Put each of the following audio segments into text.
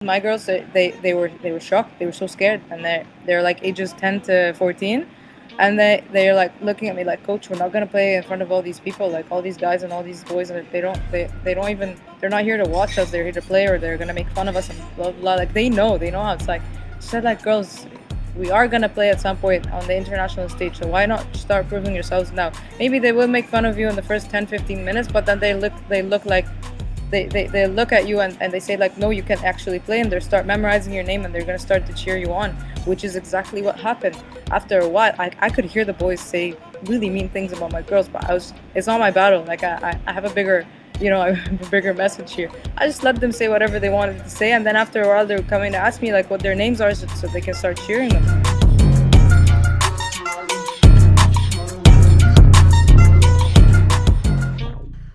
My girls, they were shocked. They were so scared, and they're like ages 10 to 14, and they're like looking at me like, Coach, we're not gonna play in front of all these people, like all these guys and all these boys, and they don't even, they're not here to watch us. They're here to play, or they're gonna make fun of us and blah blah. Like they know how it's like. She said like, girls, we are gonna play at some point on the international stage, so why not start proving yourselves now? Maybe they will make fun of you in the first 10-15 minutes, but then they look like they look at you and they say like, no, you can actually play, and they start memorizing your name and they're going to start to cheer you on, which is exactly what happened. After a while, I could hear the boys say really mean things about my girls, but it's not my battle. Like I have a bigger, I have a bigger message here. I just let them say whatever they wanted to say, and then after a while they're coming to ask me like what their names are, so they can start cheering them.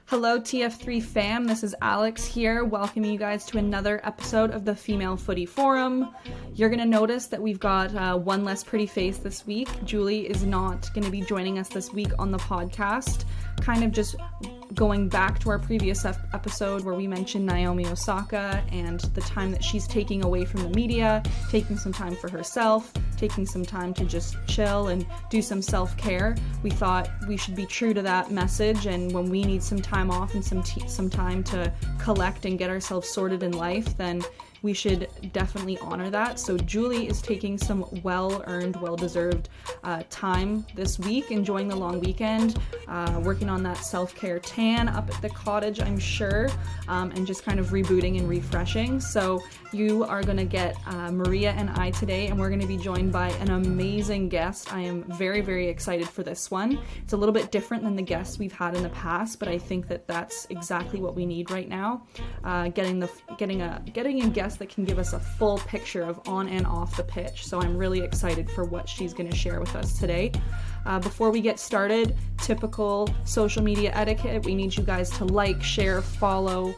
Hello TF3 fam, this is Alex here, welcoming you guys to another episode of the Female Footy Forum. You're going to notice that we've got one less pretty face this week. Julie is not going to be joining us this week on the podcast, kind of just going back to our previous episode where we mentioned Naomi Osaka and the time that she's taking away from the media, taking some time for herself, taking some time to just chill and do some self-care. We thought we should be true to that message, and when we need some time off and some time to collect and get ourselves sorted in life, then we should definitely honor that. So Julie is taking some well-earned, well-deserved time this week, enjoying the long weekend, working on that self-care tan up at the cottage, I'm sure, and just kind of rebooting and refreshing. So you are going to get Maria and I today, and we're going to be joined by an amazing guest. I am very, very excited for this one. It's a little bit different than the guests we've had in the past, but I think that that's exactly what we need right now. Getting a guest that can give us a full picture of on and off the pitch. So I'm really excited for what she's going to share with us today. Before we get started, typical social media etiquette, we need you guys to like, share, follow,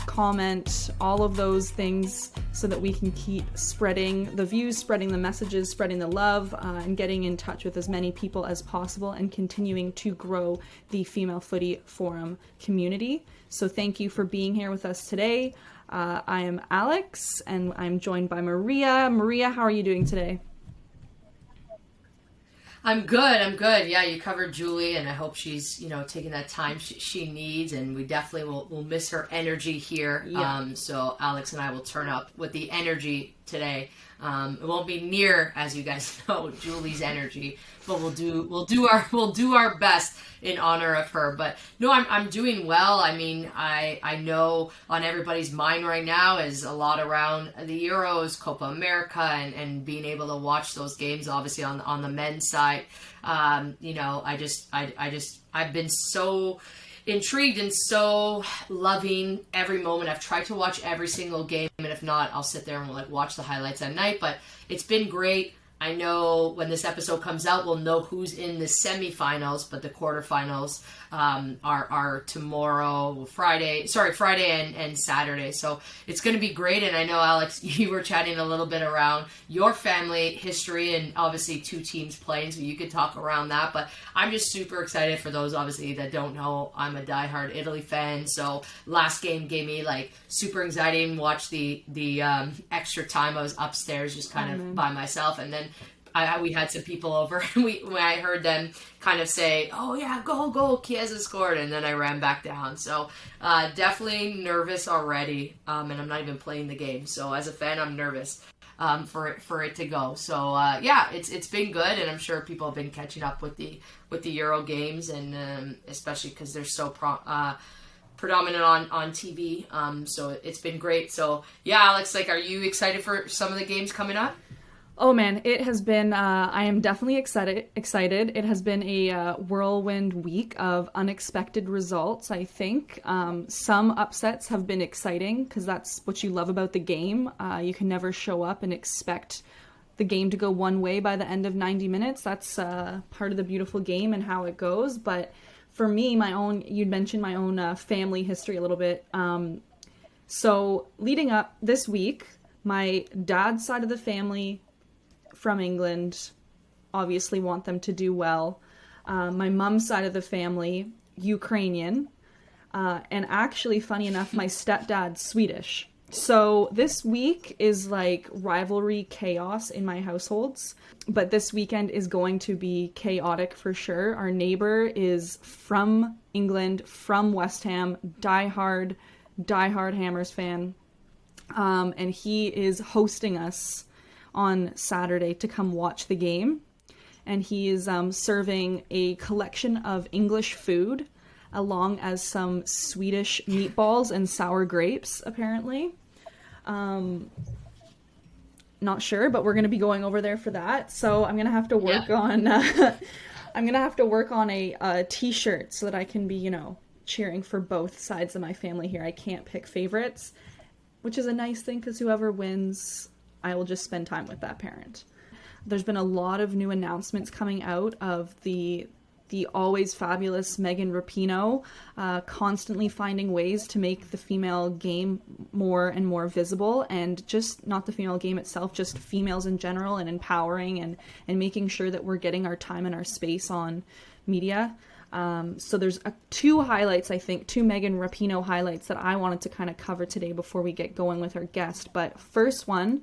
comment, all of those things so that we can keep spreading the views, spreading the messages, spreading the love, and getting in touch with as many people as possible and continuing to grow the Female Footy Forum community. So thank you for being here with us today. I am Alex, and I'm joined by Maria. Maria, how are you doing today? I'm good. Yeah, you covered Julie, and I hope she's, taking that time she needs, and we definitely will miss her energy here. Yeah. So Alex and I will turn up with the energy today. It won't be near, as you guys know, Julie's energy, but we'll do our best in honor of her. But no, I'm doing well. I mean, I know on everybody's mind right now is a lot around the Euros, Copa America, and being able to watch those games. Obviously on the men's side, I've been so intrigued and so loving every moment. I've tried to watch every single game, and if not, I'll sit there and watch the highlights at night. But it's been great. I know when this episode comes out, we'll know who's in the semifinals, but the quarterfinals are tomorrow, Friday and Saturday. So it's going to be great. And I know, Alex, you were chatting a little bit around your family history and obviously two teams playing, so you could talk around that. But I'm just super excited for those, obviously, that don't know. I'm a diehard Italy fan, so last game gave me super anxiety and watched the extra time. I was upstairs just kind of by myself, and then we had some people over, and when I heard them kind of say, "Oh yeah, goal, Chiesa scored," and then I ran back down. So definitely nervous already, and I'm not even playing the game. So as a fan, I'm nervous for it to go. So yeah, it's been good, and I'm sure people have been catching up with the Euro games, and especially because they're so predominant on TV. So it's been great. So yeah, Alex, are you excited for some of the games coming up? Oh man, it has been, I am definitely excited. It has been a whirlwind week of unexpected results, I think. Some upsets have been exciting because that's what you love about the game. You can never show up and expect the game to go one way by the end of 90 minutes. That's part of the beautiful game and how it goes. But for me, you'd mentioned my own family history a little bit. So leading up this week, my dad's side of the family from England obviously want them to do well. My mom's side of the family, Ukrainian, and actually, funny enough, my stepdad's Swedish. So this week is like rivalry chaos in my households, but this weekend is going to be chaotic for sure. Our neighbor is from England, from West Ham, diehard Hammers fan, and he is hosting us on Saturday to come watch the game, and he is serving a collection of English food along as some Swedish meatballs and sour grapes, apparently. Not sure, but we're going to be going over there for that. So I'm going to have to work on, I'm going to have to work on a t-shirt so that I can be, you know, cheering for both sides of my family here. I can't pick favorites, which is a nice thing because whoever wins, I will just spend time with that parent. There's been a lot of new announcements coming out of the always fabulous Megan Rapinoe, constantly finding ways to make the female game more and more visible, and just not the female game itself, just females in general, and empowering and making sure that we're getting our time and our space on media. So there's two highlights, I think, two Megan Rapinoe highlights that I wanted to kind of cover today before we get going with our guest. But first one,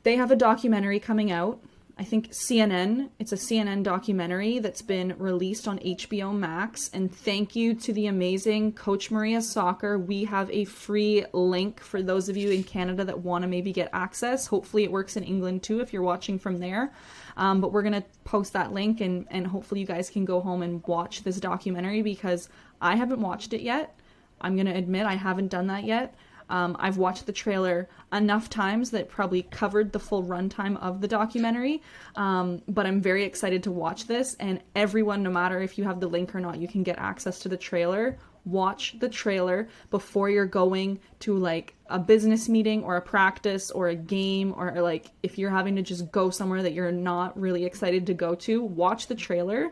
they have a documentary coming out. I think CNN, it's a CNN documentary that's been released on HBO Max, and thank you to the amazing CoachMariaSoccer. We have a free link for those of you in Canada that want to maybe get access. Hopefully it works in England too if you're watching from there. But we're going to post that link, and hopefully you guys can go home and watch this documentary, because I haven't watched it yet. I'm going to admit I haven't done that yet. I've watched the trailer enough times that probably covered the full runtime of the documentary, but I'm very excited to watch this, and everyone, no matter if you have the link or not, you can get access to the trailer. Watch the trailer before you're going to like a business meeting or a practice or a game, or like if you're having to just go somewhere that you're not really excited to go to, watch the trailer.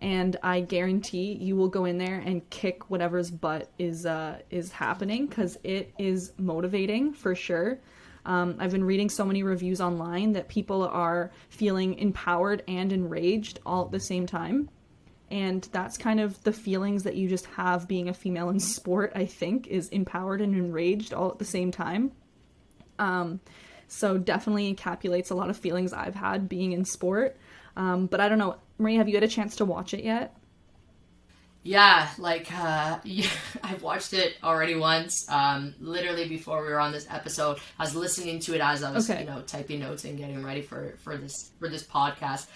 And I guarantee you will go in there and kick whatever's butt is happening, because it is motivating for sure. I've been reading so many reviews online that people are feeling empowered and enraged all at the same time. And that's kind of the feelings that you just have being a female in sport, I think, is empowered and enraged all at the same time. So definitely encapsulates a lot of feelings I've had being in sport. But I don't know, Marie, have you had a chance to watch it yet? Yeah, I've watched it already once. Literally before we were on this episode, I was listening to it as I was, typing notes and getting ready for this podcast.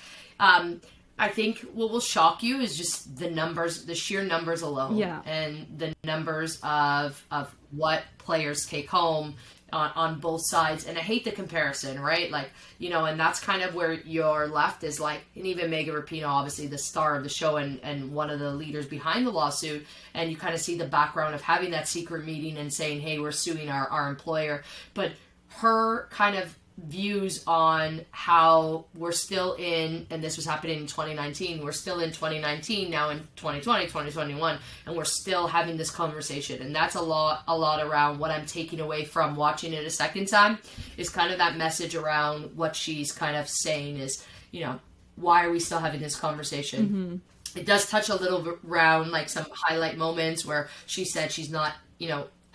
I think what will shock you is just the numbers, the sheer numbers alone, and the numbers of what players take home on both sides. And I hate the comparison, right? And that's kind of where you're left is and even Megan Rapinoe, obviously the star of the show and one of the leaders behind the lawsuit. And you kind of see the background of having that secret meeting and saying, hey, we're suing our employer. But her kind of views on how we're still in, and this was happening in 2019, we're still in 2019 now, in 2020, 2021, and we're still having this conversation. And that's a lot around what I'm taking away from watching it a second time, is kind of that message around what she's kind of saying is, why are we still having this conversation? Mm-hmm. It does touch a little bit around some highlight moments where she said she's not,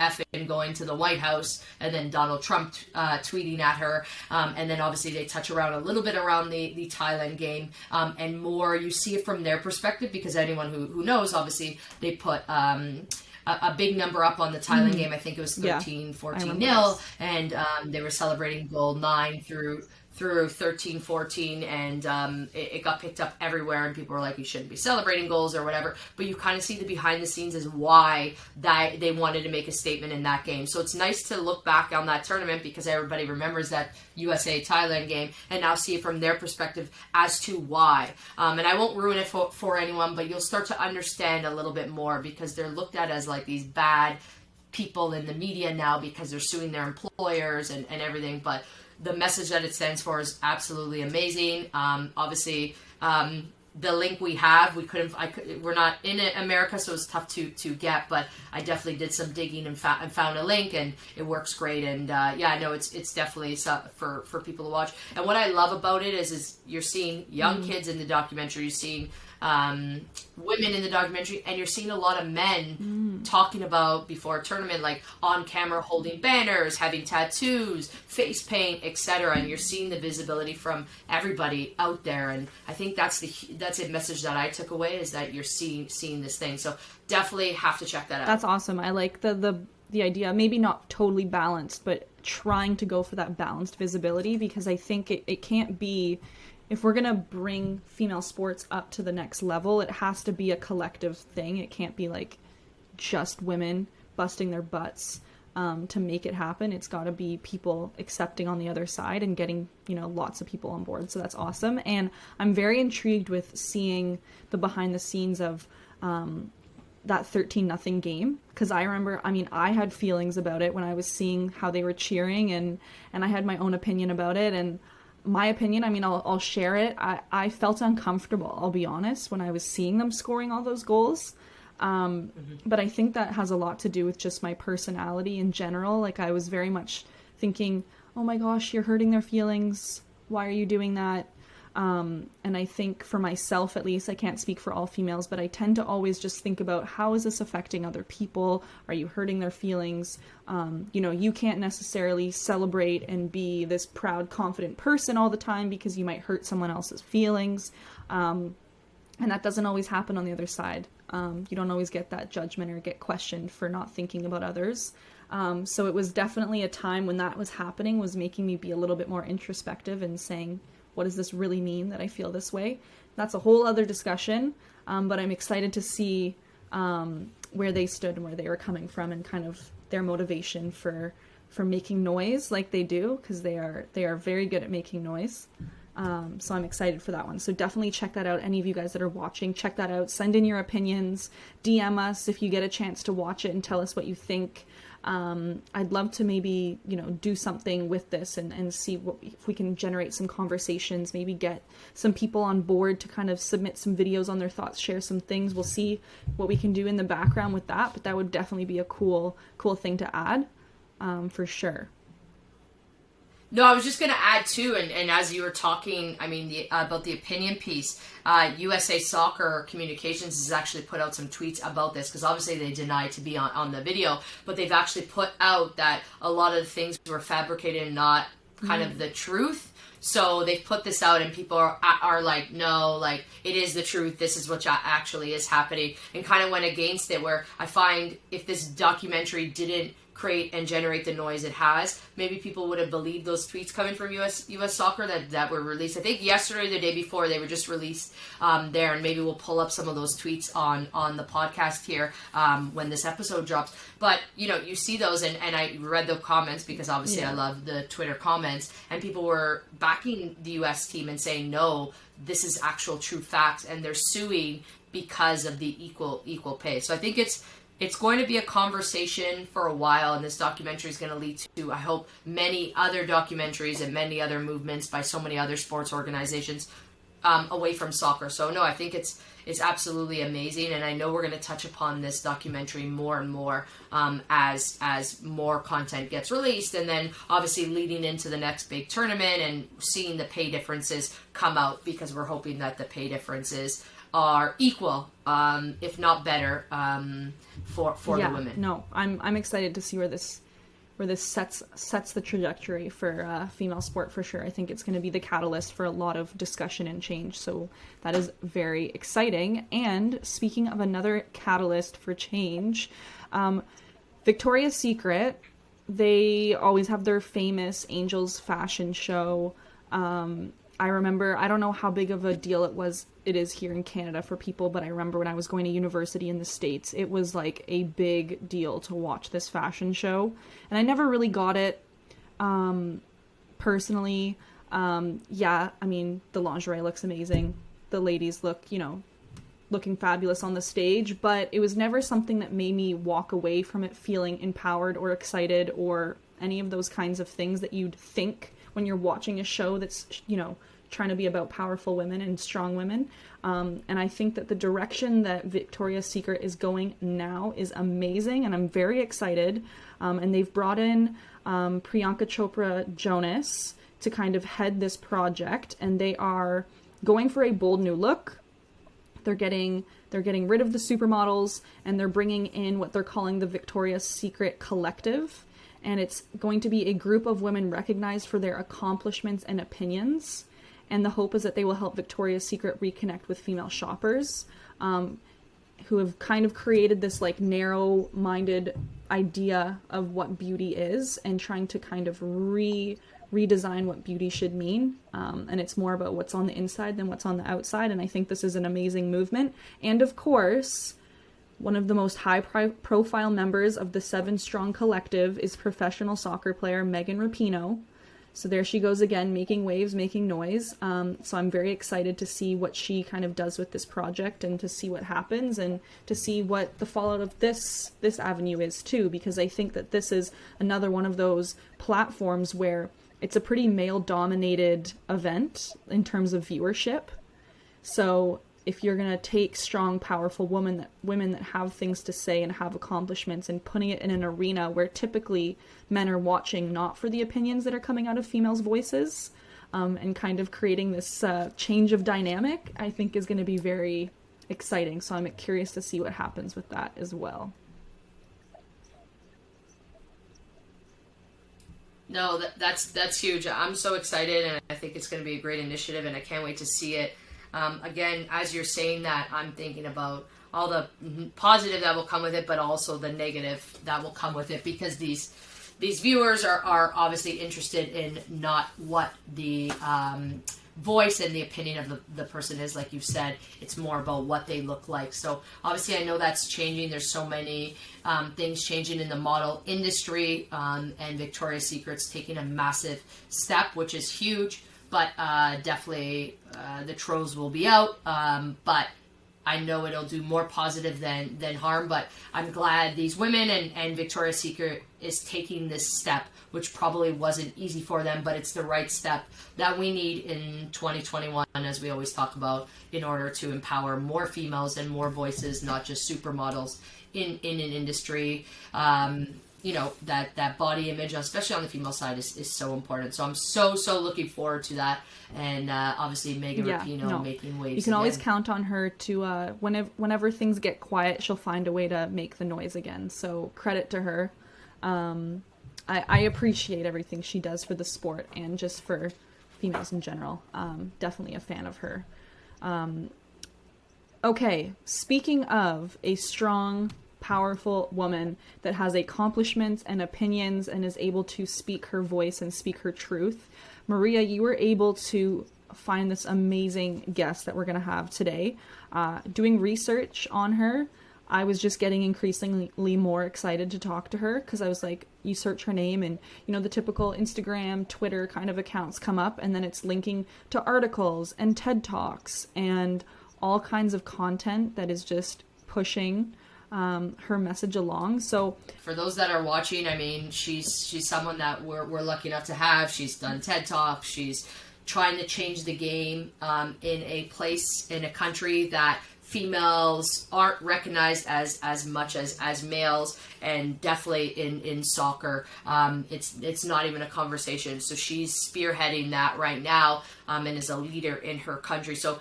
effing going to the White House, and then Donald Trump tweeting at her, and then obviously they touch around a little bit around the Thailand game, and more you see it from their perspective, because anyone who knows, obviously they put a big number up on the Thailand game. I think it was 14-0, and they were celebrating goal 9 through 13-14, and it got picked up everywhere, and people were like, you shouldn't be celebrating goals or whatever. But you kind of see the behind the scenes is why they wanted to make a statement in that game. So it's nice to look back on that tournament, because everybody remembers that USA-Thailand game, and now see it from their perspective as to why. And I won't ruin it for anyone, but you'll start to understand a little bit more, because they're looked at as these bad people in the media now, because they're suing their employers and everything. But the message that it stands for is absolutely amazing. Obviously, the link we have, we're not in America, so it's tough to get, but I definitely did some digging and found a link, and it works great. And it's definitely for people to watch. And what I love about it is you're seeing young kids in the documentary, you're seeing women in the documentary, and you're seeing a lot of men talking about before a tournament, like on camera holding banners, having tattoos, face paint, etc. And you're seeing the visibility from everybody out there. And I think that's a message that I took away, is that you're seeing this thing. So definitely have to check that out. That's awesome. I like the idea, maybe not totally balanced, but trying to go for that balanced visibility, because I think it can't be, if we're going to bring female sports up to the next level, it has to be a collective thing. It can't be like just women busting their butts to make it happen. It's got to be people accepting on the other side and getting, lots of people on board. So that's awesome. And I'm very intrigued with seeing the behind the scenes of that 13-0 game, because I remember, I had feelings about it when I was seeing how they were cheering, and I had my own opinion about it. And my opinion, I'll share it. I felt uncomfortable, I'll be honest, when I was seeing them scoring all those goals. But I think that has a lot to do with just my personality in general. Like, I was very much thinking, oh my gosh, you're hurting their feelings. Why are you doing that? And I think for myself, at least, I can't speak for all females, but I tend to always just think about, how is this affecting other people? Are you hurting their feelings? You can't necessarily celebrate and be this proud, confident person all the time, because you might hurt someone else's feelings. And that doesn't always happen on the other side. You don't always get that judgment or get questioned for not thinking about others. So it was definitely a time when that was happening, was making me be a little bit more introspective and saying, what does this really mean that I feel this way? That's a whole other discussion, but I'm excited to see where they stood and where they were coming from, and kind of their motivation for making noise like they do, because they are very good at making noise. So I'm excited for that one. So definitely check that out. Any of you guys that are watching, check that out. Send in your opinions. DM us if you get a chance to watch it and tell us what you think. I'd love to maybe, do something with this and see if we can generate some conversations, maybe get some people on board to kind of submit some videos on their thoughts, share some things. We'll see what we can do in the background with that, but that would definitely be a cool thing to add, for sure. No, I was just going to add too, and as you were talking, about the opinion piece, USA Soccer Communications has actually put out some tweets about this, because obviously they denied to be on the video, but they've actually put out that a lot of the things were fabricated and not kind of the truth. So they've put this out, and people are like, no, like, it is the truth. This is what actually is happening, and kind of went against it, where I find if this documentary didn't create and generate the noise it has, maybe people would have believed those tweets coming from US Soccer that were released. I think yesterday or the day before, they were just released there, and maybe we'll pull up some of those tweets on the podcast here when this episode drops. But you see those, and I read the comments, because obviously I love the Twitter comments, and people were backing the US team and saying, no, this is actual true facts, and they're suing because of the equal pay. So I think it's going to be a conversation for a while, and this documentary is going to lead to, I hope, many other documentaries and many other movements by so many other sports organizations away from soccer. So no, I think it's absolutely amazing, and I know we're going to touch upon this documentary more and more as more content gets released, and then obviously leading into the next big tournament and seeing the pay differences come out, because we're hoping that the pay differences are equal, if not better, for the women. No, I'm excited to see where this sets the trajectory for female sport, for sure. I think it's going to be the catalyst for a lot of discussion and change. So that is very exciting. And speaking of another catalyst for change, Victoria's Secret, they always have their famous Angels fashion show. I remember, I don't know how big of a deal it is here in Canada for people, but I remember when I was going to university in the States, it was like a big deal to watch this fashion show. And I never really got it, personally. The lingerie looks amazing. The ladies look, looking fabulous on the stage, but it was never something that made me walk away from it feeling empowered or excited or any of those kinds of things that you'd think when you're watching a show that's, trying to be about powerful women and strong women. And I think that the direction that Victoria's Secret is going now is amazing, and I'm very excited. And they've brought in Priyanka Chopra Jonas to kind of head this project, and they are going for a bold new look. They're getting rid of the supermodels, and they're bringing in what they're calling the Victoria's Secret Collective. And it's going to be a group of women recognized for their accomplishments and opinions. And the hope is that they will help Victoria's Secret reconnect with female shoppers, who have kind of created this like narrow-minded idea of what beauty is, and trying to kind of redesign what beauty should mean. And it's more about what's on the inside than what's on the outside. And I think this is an amazing movement. And of course, one of the most high-profile members of the 7 Strong Collective is professional soccer player Megan Rapinoe. So there she goes again, making waves, making noise. So I'm very excited to see what she kind of does with this project, and to see what happens, and to see what the fallout of this avenue is too, because I think that this is another one of those platforms where it's a pretty male-dominated event in terms of viewership. So if you're going to take strong, powerful women that have things to say and have accomplishments, and putting it in an arena where typically men are watching not for the opinions that are coming out of females' voices, and kind of creating this change of dynamic, I think is going to be very exciting. So I'm curious to see what happens with that as well. No, that's huge. I'm so excited, and I think it's going to be a great initiative, and I can't wait to see it. Again, as you're saying that, I'm thinking about all the positive that will come with it, but also the negative that will come with it, because these viewers are obviously interested in not what the voice and the opinion of the person is, like you said. It's more about what they look like. So obviously I know that's changing. There's so many things changing in the model industry, and Victoria's Secret's taking a massive step, which is huge. But definitely the trolls will be out. But I know it'll do more positive than harm. But I'm glad these women and Victoria's Secret is taking this step, which probably wasn't easy for them, but it's the right step that we need in 2021, as we always talk about, in order to empower more females and more voices, not just supermodels in an industry. You know, that body image, especially on the female side, is so important. So I'm so looking forward to that. And obviously Megan Rapinoe making waves. You can always count on her to, whenever things get quiet, she'll find a way to make the noise again. So credit to her. I appreciate everything she does for the sport and just for females in general. Definitely a fan of her. Okay, speaking of a strong, powerful woman that has accomplishments and opinions and is able to speak her voice and speak her truth, Maria, you were able to find this amazing guest that we're going to have today. Doing research on her, I was just getting increasingly more excited to talk to her, because I was like, you search her name and, you know, the typical Instagram, Twitter kind of accounts come up, and then it's linking to articles and TED Talks and all kinds of content that is just pushing her message along. So for those that are watching, I mean, she's someone that we're lucky enough to have. She's done TED Talks. She's trying to change the game in a place, in a country that females aren't recognized as much as males, and definitely in soccer, it's not even a conversation. So she's spearheading that right now, and is a leader in her country. So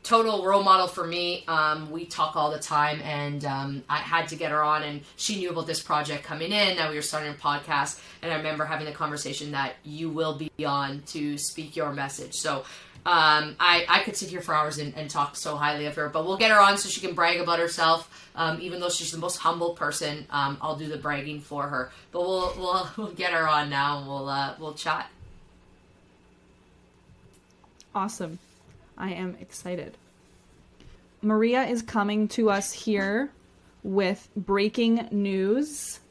total role model for me. We talk all the time, and I had to get her on, and she knew about this project coming in, that we were starting a podcast, and I remember having the conversation that you will be on to speak your message. So I could sit here for hours and talk so highly of her, but we'll get her on so she can brag about herself. Even though she's the most humble person, I'll do the bragging for her. But we'll get her on now, and we'll chat. Awesome. I am excited. Maria is coming to us here with breaking news.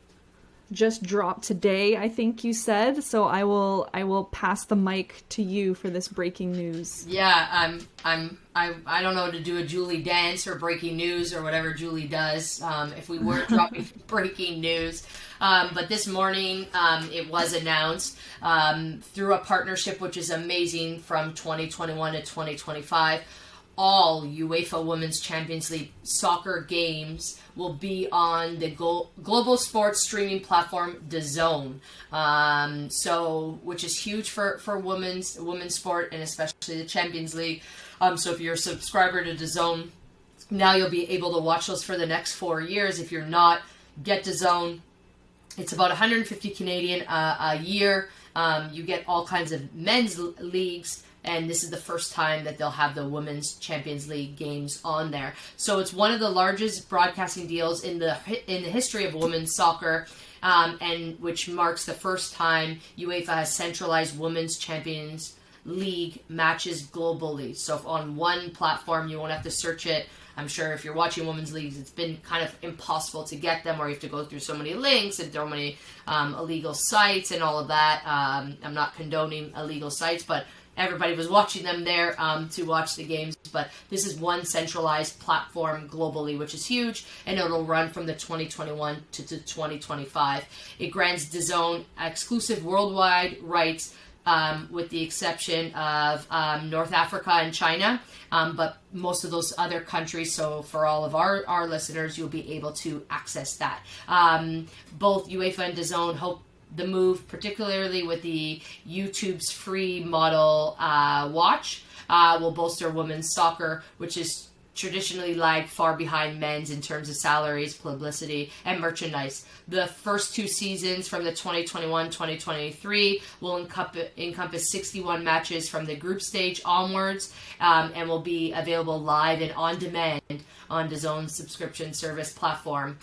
Just dropped today, I think you said. So I will pass the mic to you for this breaking news. Yeah, I don't know to do a Julie dance or breaking news or whatever Julie does. If we weren't dropping breaking news. But this morning, it was announced through a partnership, which is amazing, from 2021 to 2025. all UEFA Women's Champions League soccer games will be on the global sports streaming platform DAZN. So, which is huge for women's sport, and especially the Champions League. So if you're a subscriber to DAZN, now you'll be able to watch those for the next 4 years. If you're not, get DAZN. It's about 150 Canadian a year. You get all kinds of men's leagues, and this is the first time that they'll have the Women's Champions League games on there. So it's one of the largest broadcasting deals in the history of women's soccer, and which marks the first time UEFA has centralized Women's Champions League matches globally. So on one platform, you won't have to search it. I'm sure if you're watching women's leagues, it's been kind of impossible to get them, or you have to go through so many links and so many illegal sites and all of that. I'm not condoning illegal sites, but everybody was watching them there to watch the games. But this is one centralized platform globally, which is huge, and it'll run from the 2021 to 2025. It grants DAZN exclusive worldwide rights, with the exception of North Africa and China, but most of those other countries, so for all of our listeners, you'll be able to access that. Both UEFA and DAZN hope the move, particularly with the YouTube's free model watch, will bolster women's soccer, which is traditionally lagged far behind men's in terms of salaries, publicity, and merchandise. The first 2 seasons from the 2021-2023 will encompass 61 matches from the group stage onwards, and will be available live and on demand on DAZN's subscription service platform,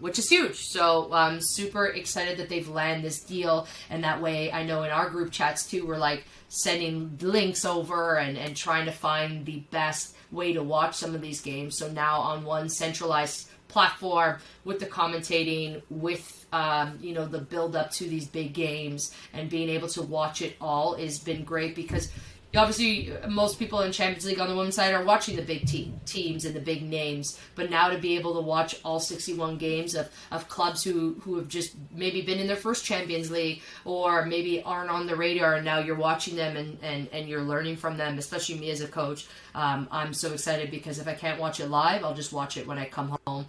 which is huge. So I'm super excited that they've landed this deal, and that way I know in our group chats too, we're like sending links over and trying to find the best way to watch some of these games. So now on one centralized platform with the commentating, with the build up to these big games, and being able to watch it all has been great, because obviously most people in Champions League on the women's side are watching the big teams and the big names, but now to be able to watch all 61 games of clubs who have just maybe been in their first Champions League, or maybe aren't on the radar, and now you're watching them and you're learning from them, especially me as a coach. I'm so excited, because if I can't watch it live, I'll just watch it when I come home,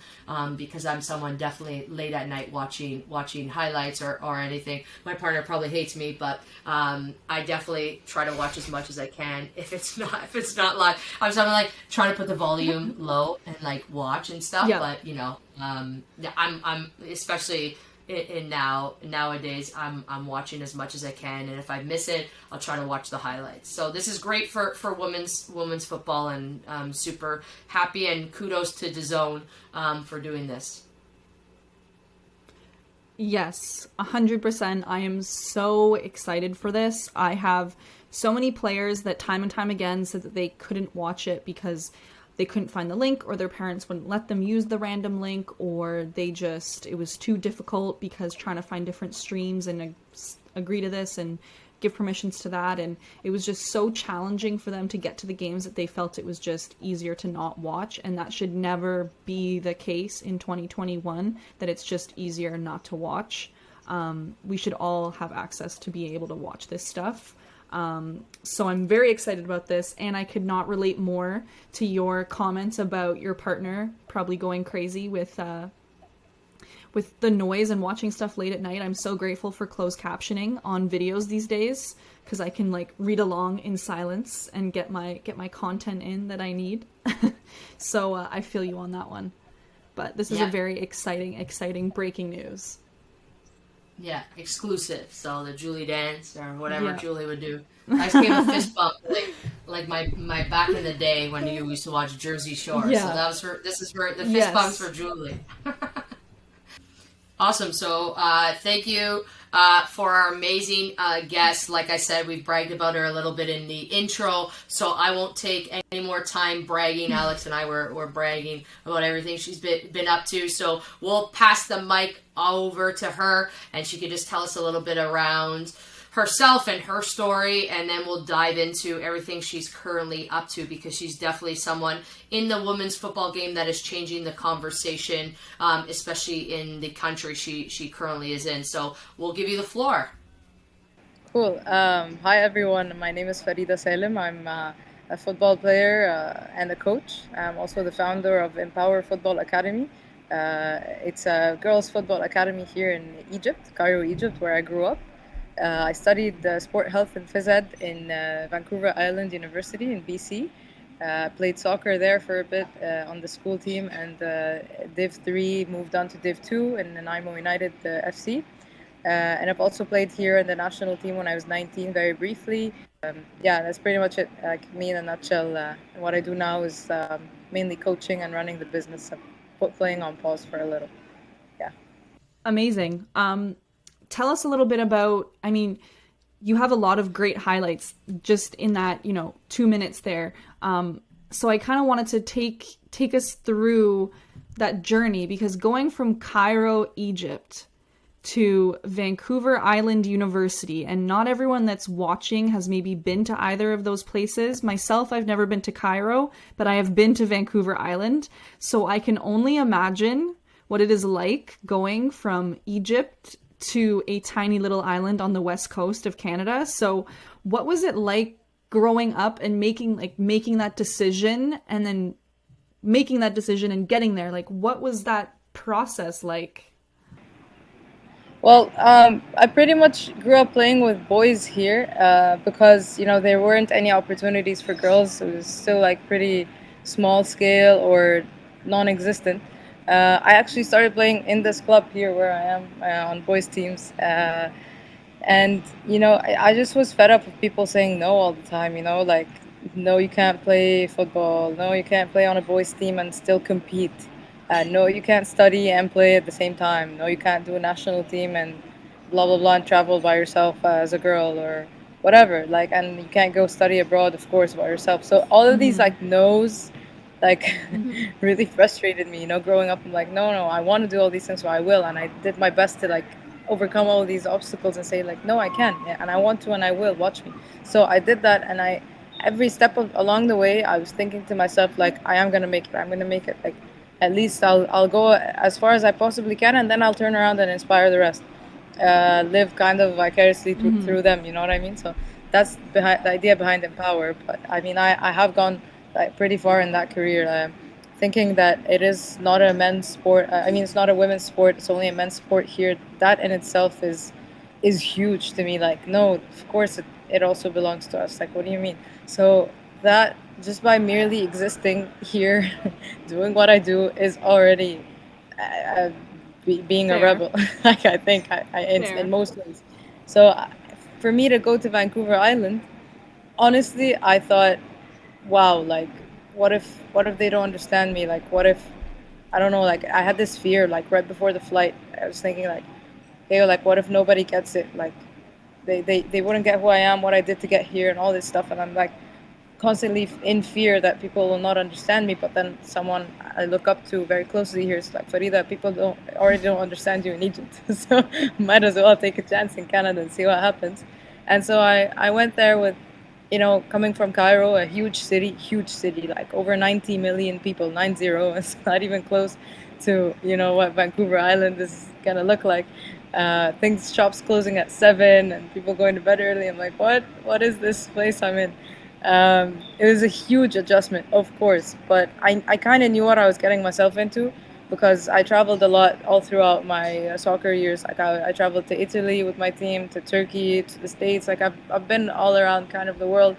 because I'm someone definitely late at night watching highlights or anything. My partner probably hates me, but I definitely try to watch as much as I can. If it's not live, I'm like trying to put the volume low and like watch and stuff. Yeah. But I'm especially nowadays I'm watching as much as I can, and if I miss it, I'll try to watch the highlights. So this is great for women's football, and I'm super happy, and kudos to DAZN for doing this. Yes, 100%. I am so excited for this. I have so many players that time and time again said that they couldn't watch it because they couldn't find the link, or their parents wouldn't let them use the random link, or it was too difficult because trying to find different streams and agree to this and give permissions to that. And it was just so challenging for them to get to the games that they felt it was just easier to not watch. And that should never be the case in 2021, that it's just easier not to watch. We should all have access to be able to watch this stuff. So I'm very excited about this, and I could not relate more to your comments about your partner probably going crazy with the noise and watching stuff late at night. I'm so grateful for closed captioning on videos these days, because I can like read along in silence and get my content in that I need. So I feel you on that one. But this is a very exciting breaking news. Yeah, exclusive. So the Julie dance or whatever Julie would do. I just gave a fist bump, like my back in the day when you used to watch Jersey Shore. Yeah. So this is for the fist bumps for Julie. Awesome. So thank you for our amazing guest. Like I said, we've bragged about her a little bit in the intro, so I won't take any more time bragging. Alex and I were bragging about everything she's been up to. So we'll pass the mic over to her, and she could just tell us a little bit around herself and her story, and then we'll dive into everything she's currently up to, because she's definitely someone in the women's football game that is changing the conversation, especially in the country she currently is in. So we'll give you the floor. Cool. Hi everyone, my name is Farida Salem. I'm a football player and a coach. I'm also the founder of Empower Football Academy. It's a girls' football academy here in Egypt, Cairo, Egypt, where I grew up. I studied sport health and phys ed in Vancouver Island University in BC. Played soccer there for a bit on the school team, and Div 3 moved on to Div 2 in Nanaimo United FC. And I've also played here in the national team when I was 19, very briefly. Yeah, that's pretty much it. Like me in a nutshell. What I do now is mainly coaching and running the business. I've put playing on pause for a little. Yeah. Amazing. Tell us a little bit about, I mean, you have a lot of great highlights just in that, 2 minutes there. So I kind of wanted to take us through that journey, because going from Cairo, Egypt to Vancouver Island University, and not everyone that's watching has maybe been to either of those places. Myself, I've never been to Cairo, but I have been to Vancouver Island. So I can only imagine what it is like going from Egypt to a tiny little island on the west coast of Canada. So what was it like growing up and making that decision, and then making that decision and getting there? Like, what was that process like? Well, I pretty much grew up playing with boys here because, there weren't any opportunities for girls. It was still like pretty small scale or non-existent. I actually started playing in this club here where I am on boys teams. And, I just was fed up with people saying no all the time, like, no, you can't play football. No, you can't play on a boys team and still compete. No, you can't study and play at the same time. No, you can't do a national team and blah, blah, blah, and travel by yourself as a girl or whatever. Like, and you can't go study abroad, of course, by yourself. So all of these, like, no's, like, really frustrated me, growing up. I'm like, no, I want to do all these things, so I will. And I did my best to, like, overcome all these obstacles and say, like, no, I can. Yeah, and I want to, and I will. Watch me. So I did that, and every step along the way, I was thinking to myself, like, I am going to make it. I'm going to make it. Like, at least I'll go as far as I possibly can, and then I'll turn around and inspire the rest. Live kind of vicariously through them, you know what I mean? So that's behind the idea behind Empower. But I mean, I have gone like pretty far in that career, thinking that it is not a men's sport. I mean, it's not a women's sport. It's only a men's sport here. That in itself is huge to me. Like, no, of course it also belongs to us. Like, what do you mean? So that just by merely existing here, doing what I do is already being Fair. a rebel. Like, I think in most ways. So for me to go to Vancouver Island, honestly, I thought, wow, like, what if they don't understand me? Like, what if, I don't know, like, I had this fear, like, right before the flight. I was thinking, like, hey, like, what if nobody gets it? Like, they wouldn't get who I am, what I did to get here, and all this stuff. And I'm like constantly in fear that people will not understand me. But then someone I look up to very closely here is like, Farida, people already don't understand you in Egypt. So might as well take a chance in Canada and see what happens. And so I went there with, coming from Cairo, a huge city, like over 90 million people, 90. It's not even close to, what Vancouver Island is going to look like. Shops closing at 7 and people going to bed early. I'm like, what is this place I'm in? It was a huge adjustment, of course, but I kind of knew what I was getting myself into, because I traveled a lot all throughout my soccer years. Like, I traveled to Italy with my team, to Turkey, to the States. Like, I've been all around kind of the world,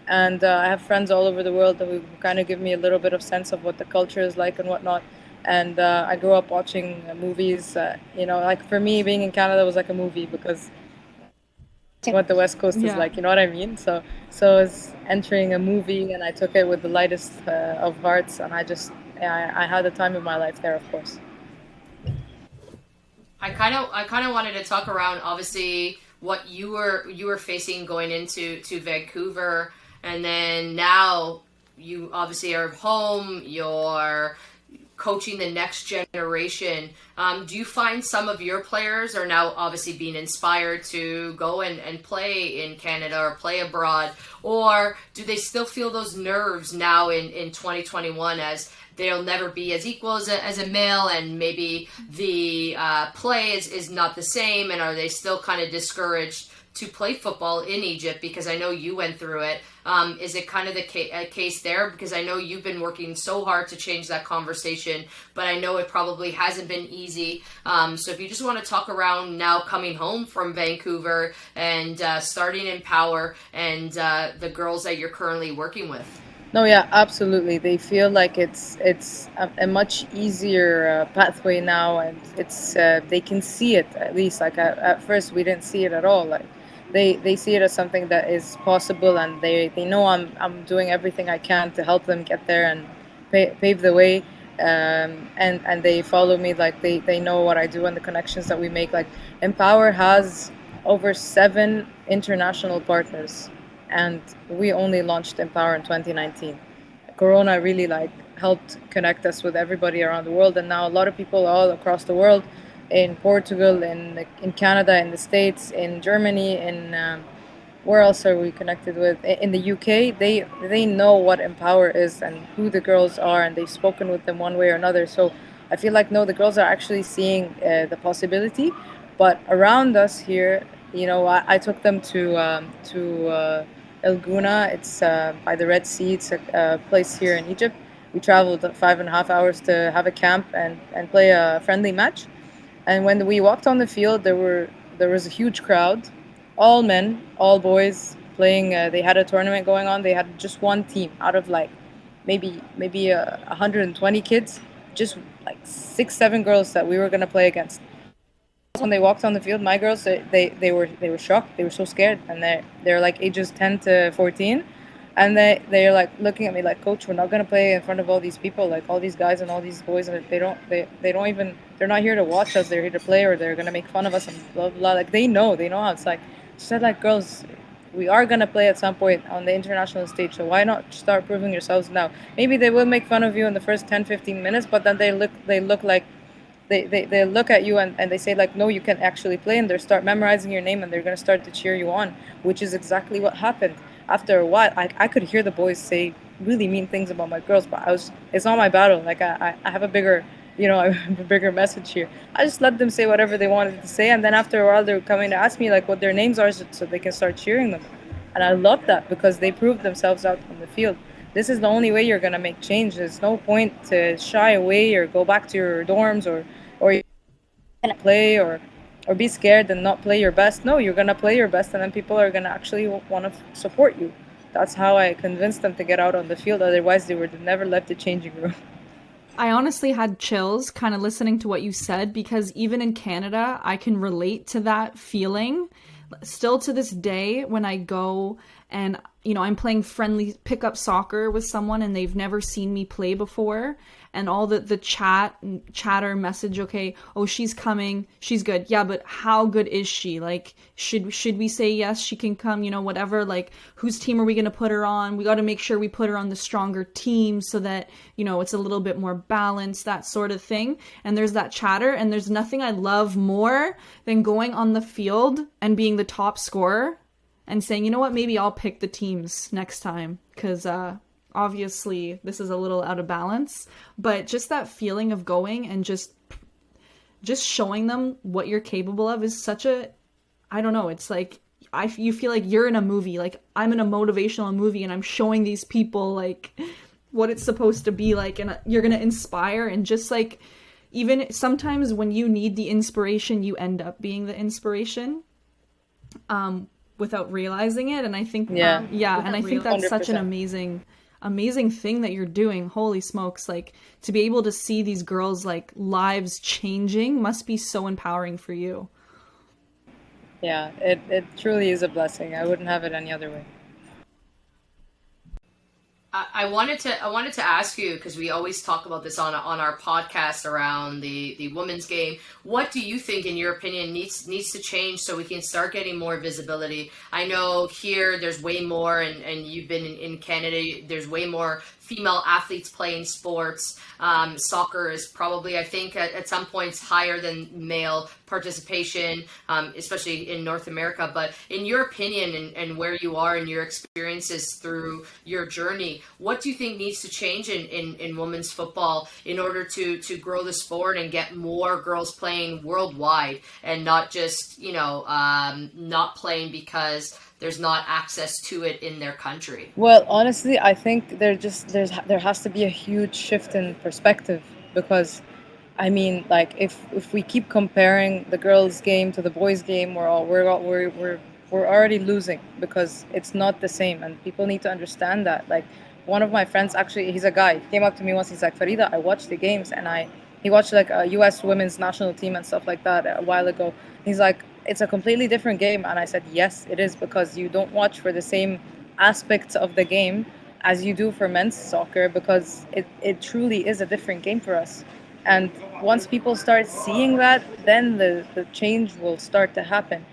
and I have friends all over the world who kind of give me a little bit of sense of what the culture is like and whatnot. And I grew up watching movies. Like, for me, being in Canada was like a movie, because what the West Coast is like, you know what I mean? So it's entering a movie, and I took it with the lightest of hearts, and I had the time of my life there, of course. I kind of wanted to talk around, obviously, what you were facing going into Vancouver, and then now you obviously are home. You're coaching the next generation. Do you find some of your players are now obviously being inspired to go and play in Canada or play abroad, or do they still feel those nerves now in 2021, as they'll never be as equal as a male, and maybe the play is not the same, and are they still kind of discouraged to play football in Egypt? Because I know you went through it. Is it kind of the case there? Because I know you've been working so hard to change that conversation, but I know it probably hasn't been easy. So if you just want to talk around now coming home from Vancouver and starting in Power and the girls that you're currently working with. No, yeah, absolutely. They feel like it's a much easier pathway now, and it's they can see it at least. Like at first, we didn't see it at all. Like they see it as something that is possible, and they know I'm doing everything I can to help them get there and pave the way. And they follow me. Like they know what I do and the connections that we make. Like Empower has over 7 international partners, and we only launched Empower in 2019. Corona really like helped connect us with everybody around the world, and now a lot of people all across the world, in Portugal, in Canada, in the States, in Germany, in where else are we connected with? In the UK, they know what Empower is and who the girls are, and they've spoken with them one way or another. So I feel like no, the girls are actually seeing the possibility. But around us here, I took them to El Guna. It's by the Red Sea. It's a place here in Egypt. We traveled 5.5 hours to have a camp and play a friendly match. And when we walked on the field, there was a huge crowd, all men, all boys playing. They had a tournament going on. They had just one team out of like maybe 120 kids, just like 6-7 girls that we were gonna play against. When they walked on the field, my girls, they were shocked. They were so scared, and they're like ages 10 to 14, and they're like looking at me like, Coach, we're not gonna play in front of all these people, like all these guys and all these boys, and they're not here to watch us. They're here to play, or they're gonna make fun of us and blah blah. Like they know how it's like. She said, like, girls, we are gonna play at some point on the international stage, so why not start proving yourselves now? Maybe they will make fun of you in the first 10-15 minutes, but then they look like they look at you and they say like, no, you can actually play, and they start memorizing your name and they're going to start to cheer you on, which is exactly what happened. After a while, I could hear the boys say really mean things about my girls, but it's not my battle. Like I have a bigger, I have a bigger message here. I just let them say whatever they wanted to say, and then after a while they're coming to ask me like what their names are so they can start cheering them. And I love that because they proved themselves out on the field. This is the only way you're going to make change. There's no point to shy away or go back to your dorms or you're going to play or be scared and not play your best. No, you're going to play your best, and then people are going to actually want to support you. That's how I convinced them to get out on the field. Otherwise, they would have never left the changing room. I honestly had chills kind of listening to what you said, because even in Canada, I can relate to that feeling. Still to this day, when I go and, I'm playing friendly pickup soccer with someone and they've never seen me play before, and all the chatter message, okay, oh, she's coming, she's good. Yeah, but how good is she? Like, should we say yes, she can come, whatever, like, whose team are we going to put her on? We got to make sure we put her on the stronger team so that, it's a little bit more balanced, that sort of thing. And there's that chatter, and there's nothing I love more than going on the field and being the top scorer and saying, you know what, maybe I'll pick the teams next time, because obviously this is a little out of balance. But just that feeling of going and just showing them what you're capable of is such a, I don't know, it's like you feel like you're in a movie, like I'm in a motivational movie and I'm showing these people like what it's supposed to be like, and you're gonna inspire. And just like, even sometimes when you need the inspiration, you end up being the inspiration without realizing it. And I think and I think that's 100%. Such an amazing thing that you're doing. Holy smokes, like, to be able to see these girls like lives changing must be so empowering for you. Yeah, it truly is a blessing. I wouldn't have it any other way. I wanted to ask you, because we always talk about this on our podcast around the women's game. What do you think, in your opinion, needs to change so we can start getting more visibility? I know here there's way more, and you've been in Canada, there's way more female athletes playing sports. Soccer is probably, I think, at some points higher than male participation, especially in North America. But in your opinion, and where you are and your experiences through your journey, what do you think needs to change in women's football in order to grow the sport and get more girls playing worldwide and not just, not playing because there's not access to it in their country? Well, honestly, I think there has to be a huge shift in perspective, because I mean, like, if we keep comparing the girls' game to the boys' game, we're already losing, because it's not the same, and people need to understand that. Like, one of my friends, actually, he's a guy. He came up to me once. He's like, Farida, I watched the games, and he watched like a U.S. women's national team and stuff like that a while ago. He's like, it's a completely different game, and I said, yes, it is, because you don't watch for the same aspects of the game as you do for men's soccer, because it truly is a different game for us. And once people start seeing that, then the change will start to happen.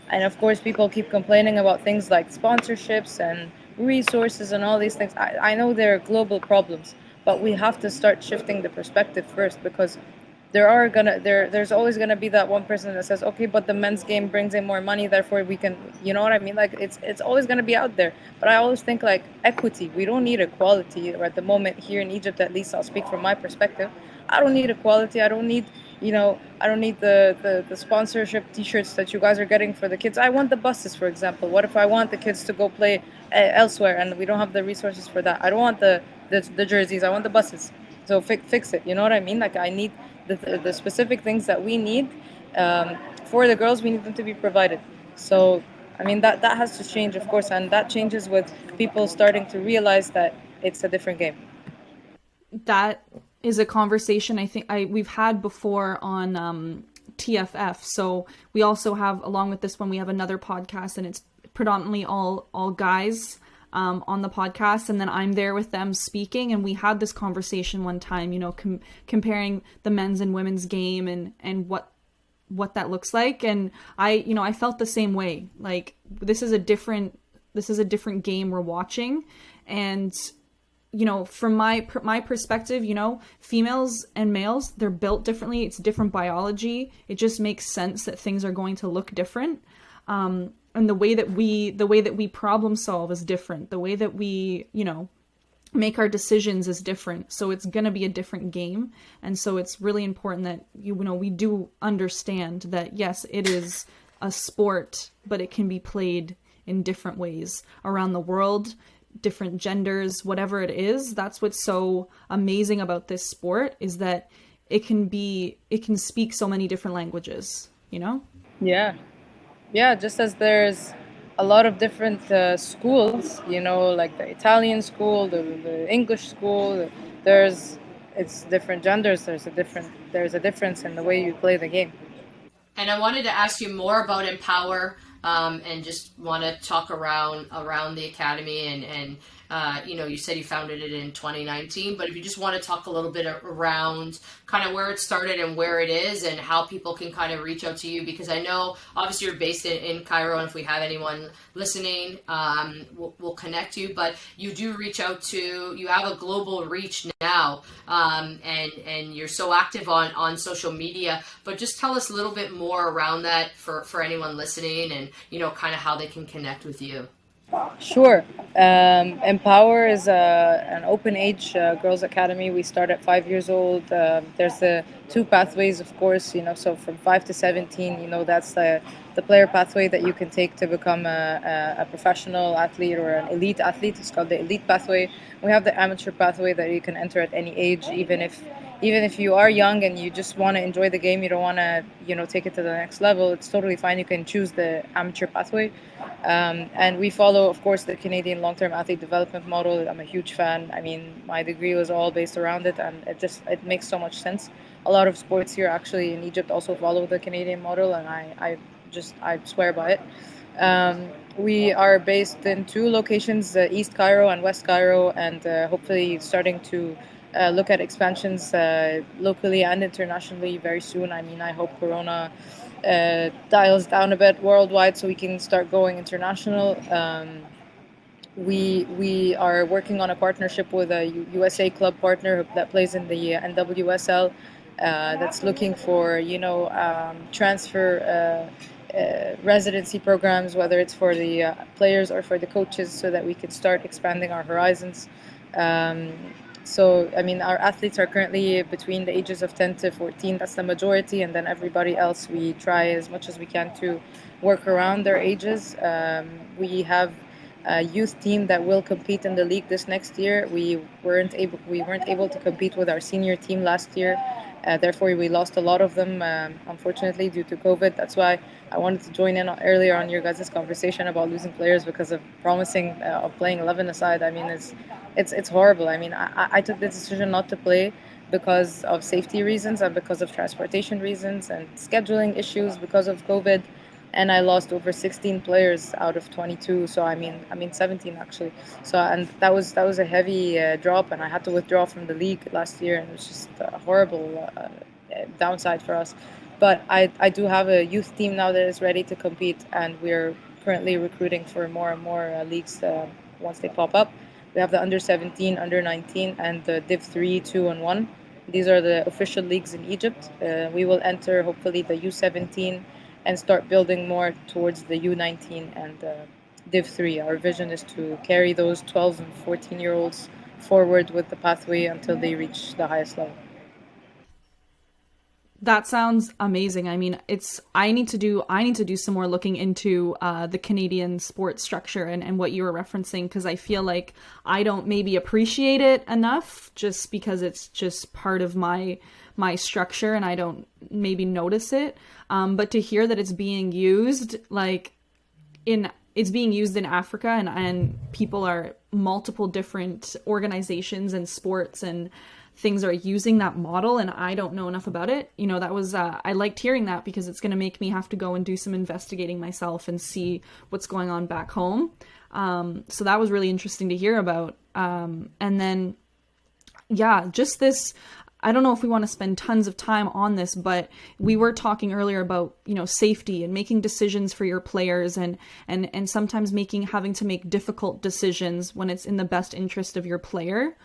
And of course, people keep complaining about things like sponsorships and resources and all these things. I know they're global problems, but we have to start shifting the perspective first, because there's always gonna be that one person that says, okay, but the men's game brings in more money, therefore we can, you know what I mean? Like, it's always gonna be out there. But I always think, like, equity. We don't need equality, or at the moment here in Egypt, at least I'll speak from my perspective. I don't need equality. I don't need, I don't need the sponsorship T-shirts that you guys are getting for the kids. I want the buses, for example. What if I want the kids to go play elsewhere and we don't have the resources for that? I don't want the jerseys. I want the buses. So fix it. You know what I mean? Like, I need the specific things that we need for the girls. We need them to be provided. So I mean, that has to change, of course, and that changes with people starting to realize that it's a different game. That is a conversation I think we've had before on TFF. So we also have, along with this one, we have another podcast, and it's predominantly all guys on the podcast, and then I'm there with them speaking, and we had this conversation one time, comparing the men's and women's game and what that looks like. And I felt the same way. Like, this is a different game we're watching, and from my perspective, females and males, they're built differently. It's different biology. It just makes sense that things are going to look different. And the way that we problem solve is different. The way that we, make our decisions is different. So it's going to be a different game. And so it's really important that, we do understand that, yes, it is a sport, but it can be played in different ways around the world, different genders, whatever it is. That's what's so amazing about this sport, is that it can speak so many different languages, Yeah, just as there's a lot of different schools, like the Italian school, the English school, it's different genders. There's a difference in the way you play the game. And I wanted to ask you more about Empower, and just want to talk around the academy, and you said you founded it in 2019, but if you just want to talk a little bit around kind of where it started and where it is and how people can kind of reach out to you, because I know obviously you're based in Cairo, and if we have anyone listening, we'll connect you, but you do reach out to, you have a global reach now, and you're so active on social media, but just tell us a little bit more around that for anyone listening, and kind of how they can connect with you. Sure. Empower is an open age girls academy. We start at 5 years old. There's the two pathways, of course, so from 5 to 17, that's the player pathway that you can take to become a professional athlete or an elite athlete. It's called the elite pathway. We have the amateur pathway that you can enter at any age, even if you are young and you just want to enjoy the game, you don't want to, take it to the next level, it's totally fine. You can choose the amateur pathway. And we follow, of course, the Canadian long-term athlete development model. I'm a huge fan. I mean, my degree was all based around it, and it makes so much sense. A lot of sports here actually in Egypt also follow the Canadian model, and I swear by it. We are based in two locations, East Cairo and West Cairo, and hopefully starting to look at expansions locally and internationally very soon. I mean, I hope Corona dials down a bit worldwide so we can start going international. We are working on a partnership with a USA club partner that plays in the NWSL, that's looking for transfer residency programs, whether it's for the players or for the coaches, so that we can start expanding our horizons. So, I mean, our athletes are currently between the ages of 10 to 14. That's the majority. And then everybody else, we try as much as we can to work around their ages. We have a youth team that will compete in the league this next year. We weren't able to compete with our senior team last year. Therefore, we lost a lot of them, unfortunately, due to COVID. That's why I wanted to join in earlier on your guys' conversation about losing players because of promising of playing 11 aside. I mean, it's horrible. I mean, I took the decision not to play because of safety reasons and because of transportation reasons and scheduling issues because of COVID, and I lost over 16 players out of 22. So I mean 17 actually. So, and that was a heavy drop, and I had to withdraw from the league last year, and it was just a horrible downside for us. But I do have a youth team now that is ready to compete, and we're currently recruiting for more and more leagues once they pop up. We have the under 17, under 19, and the Div 3, 2, and 1. These are the official leagues in Egypt. We will enter hopefully the U17 and start building more towards the U19 and Div 3. Our vision is to carry those 12 and 14-year-olds forward with the pathway until they reach the highest level. That sounds amazing. I mean, I need to do some more looking into the Canadian sports structure and what you were referencing, because I feel like I don't maybe appreciate it enough just because it's just part of my structure and I don't maybe notice it. But to hear that it's being used in Africa, and people are multiple different organizations and sports and things are using that model, and I don't know enough about it. That was I liked hearing that because it's going to make me have to go and do some investigating myself and see what's going on back home. So that was really interesting to hear about. And then, yeah, just this. I don't know if we want to spend tons of time on this, but we were talking earlier about, safety and making decisions for your players and sometimes having to make difficult decisions when it's in the best interest of your player.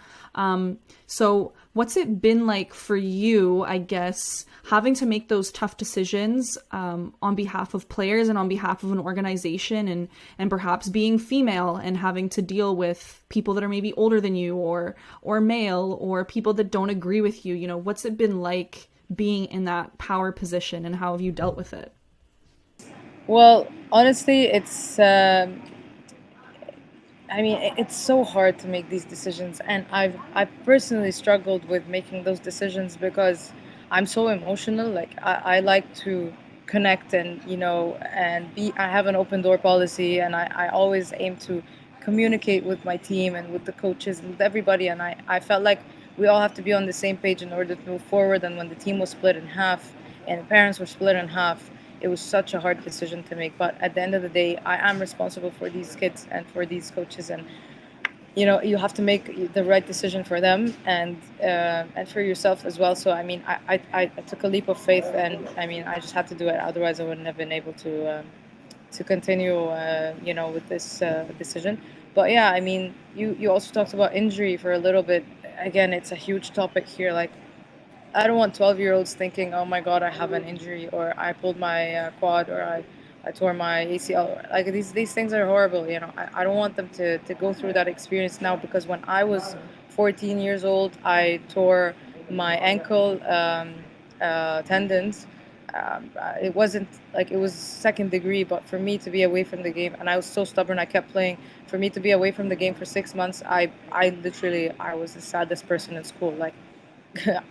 So what's it been like for you, I guess, having to make those tough decisions on behalf of players and on behalf of an organization, and perhaps being female and having to deal with people that are maybe older than you or male or people that don't agree with you? What's it been like being in that power position, and how have you dealt with it? Well, honestly, it's so hard to make these decisions, and I've personally struggled with making those decisions because I'm so emotional. Like I like to connect and I have an open door policy, and I always aim to communicate with my team and with the coaches and with everybody, and I felt like we all have to be on the same page in order to move forward. And when the team was split in half and the parents were split in half, it was such a hard decision to make. But at the end of the day, I am responsible for these kids and for these coaches, and you have to make the right decision for them and for yourself as well. So I mean, I took a leap of faith, and I mean, I just had to do it. Otherwise, I wouldn't have been able to continue, with this decision. But yeah, I mean, you also talked about injury for a little bit. Again, it's a huge topic here. Like, I don't want 12-year-olds thinking, oh my God, I have an injury, or I pulled my quad, or I tore my ACL. Like, these things are horrible. I don't want them to go through that experience now, because when I was 14 years old, I tore my ankle tendons. It wasn't like it was second degree, but for me to be away from the game, and I was so stubborn, I kept playing. For me to be away from the game for 6 months, I was the saddest person in school. Like,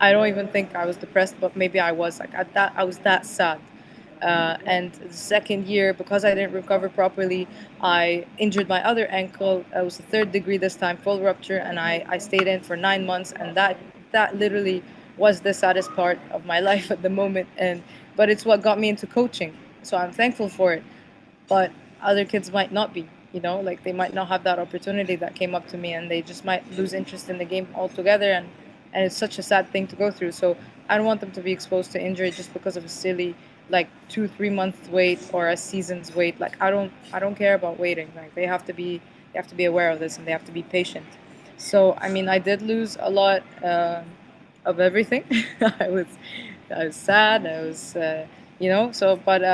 I don't even think I was depressed, but maybe I was. Like, I was that sad. And the second year, because I didn't recover properly, I injured my other ankle. It was a third degree this time, full rupture, and I stayed in for 9 months, and that literally was the saddest part of my life at the moment. But it's what got me into coaching, so I'm thankful for it. But other kids might not be. Like, they might not have that opportunity that came up to me, and they just might lose interest in the game altogether, and it's such a sad thing to go through. So I don't want them to be exposed to injury just because of a silly, like, 2-3 months wait or a season's wait. Like, I don't care about waiting. Like, they have to be aware of this, and they have to be patient. So I mean, I did lose a lot of everything. I was sad. I was so, but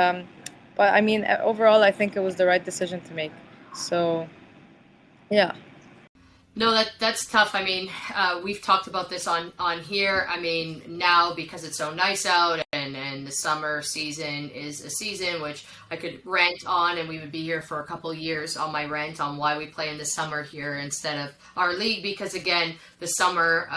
I mean, overall, I think it was the right decision to make. So yeah. No, that's tough. I mean, we've talked about this on here. I mean, now because it's so nice out and the summer season is a season which I could rant on, and we would be here for a couple years on my rant on why we play in the summer here instead of our league. Because again, the summer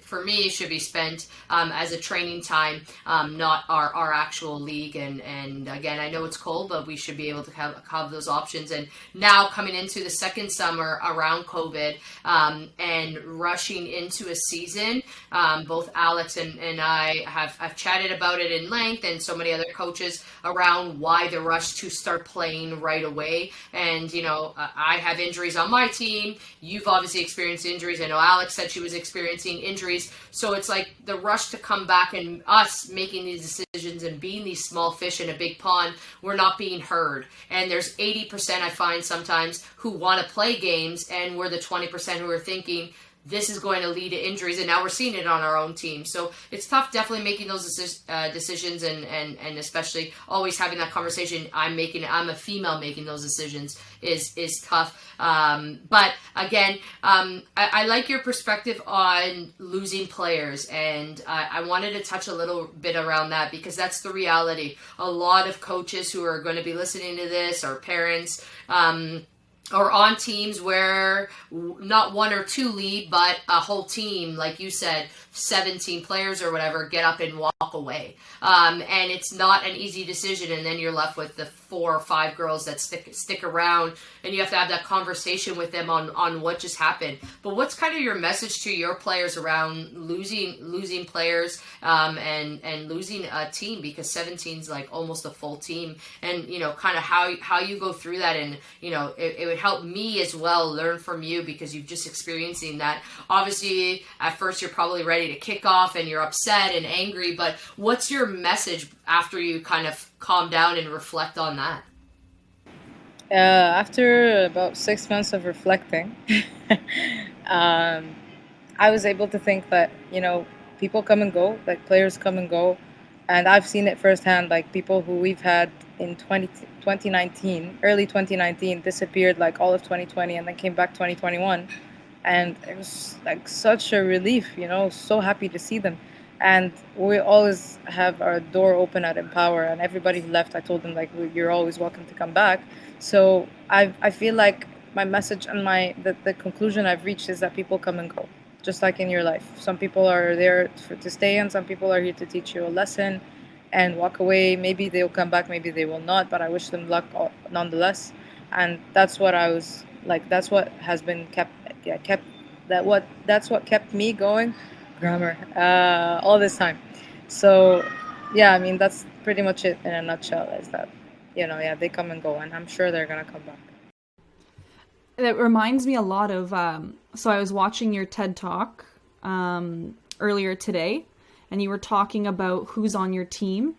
for me should be spent as a training time, not our actual league. And again, I know it's cold, but we should be able to have those options. And now coming into the second summer around COVID, and rushing into a season, both Alex and I have chatted about it in length, and so many other coaches around why the rush to start playing right away. And I have injuries on my team. You've obviously experienced injuries. I know Alex said she was experiencing injuries. So it's like the rush to come back, and us making these decisions and being these small fish in a big pond, we're not being heard. And there's 80% I find sometimes who want to play games, and we're the 20% who are thinking this is going to lead to injuries, and now we're seeing it on our own team. So it's tough definitely making those decisions, and especially always having that conversation. I'm a female making those decisions is tough. But again, I like your perspective on losing players, and I wanted to touch a little bit around that, because that's the reality. A lot of coaches who are going to be listening to this, or parents, or on teams where not one or two lead, but a whole team, like you said, 17 players or whatever, get up and walk away. And it's not an easy decision, and then you're left with the 4 or 5 girls that stick around, and you have to have that conversation with them on what just happened. But what's kind of your message to your players around losing players, and losing a team, because 17 is like almost a full team, and kind of how you go through that. And it would help me as well learn from you, because you've just experiencing that. Obviously at first you're probably ready to kick off and you're upset and angry, but what's your message after you kind of calm down and reflect on that? After about 6 months of reflecting, I was able to think that, people come and go, like players come and go. And I've seen it firsthand, like people who we've had in 2019, early 2019, disappeared like all of 2020, and then came back 2021. And it was like such a relief, so happy to see them. And we always have our door open at Empower, and everybody who left, I told them, like, you're always welcome to come back. So I feel like my message and the conclusion I've reached is that people come and go, just like in your life. Some people are there to stay, and some people are here to teach you a lesson and walk away. Maybe they'll come back, maybe they will not, but I wish them luck nonetheless. And that's what I was like, that's what has been that's what kept me going, grammar, all this time. So yeah, I mean, that's pretty much it in a nutshell, is that, they come and go, and I'm sure they're gonna come back. It reminds me a lot of, so I was watching your TED Talk earlier today, and you were talking about who's on your team,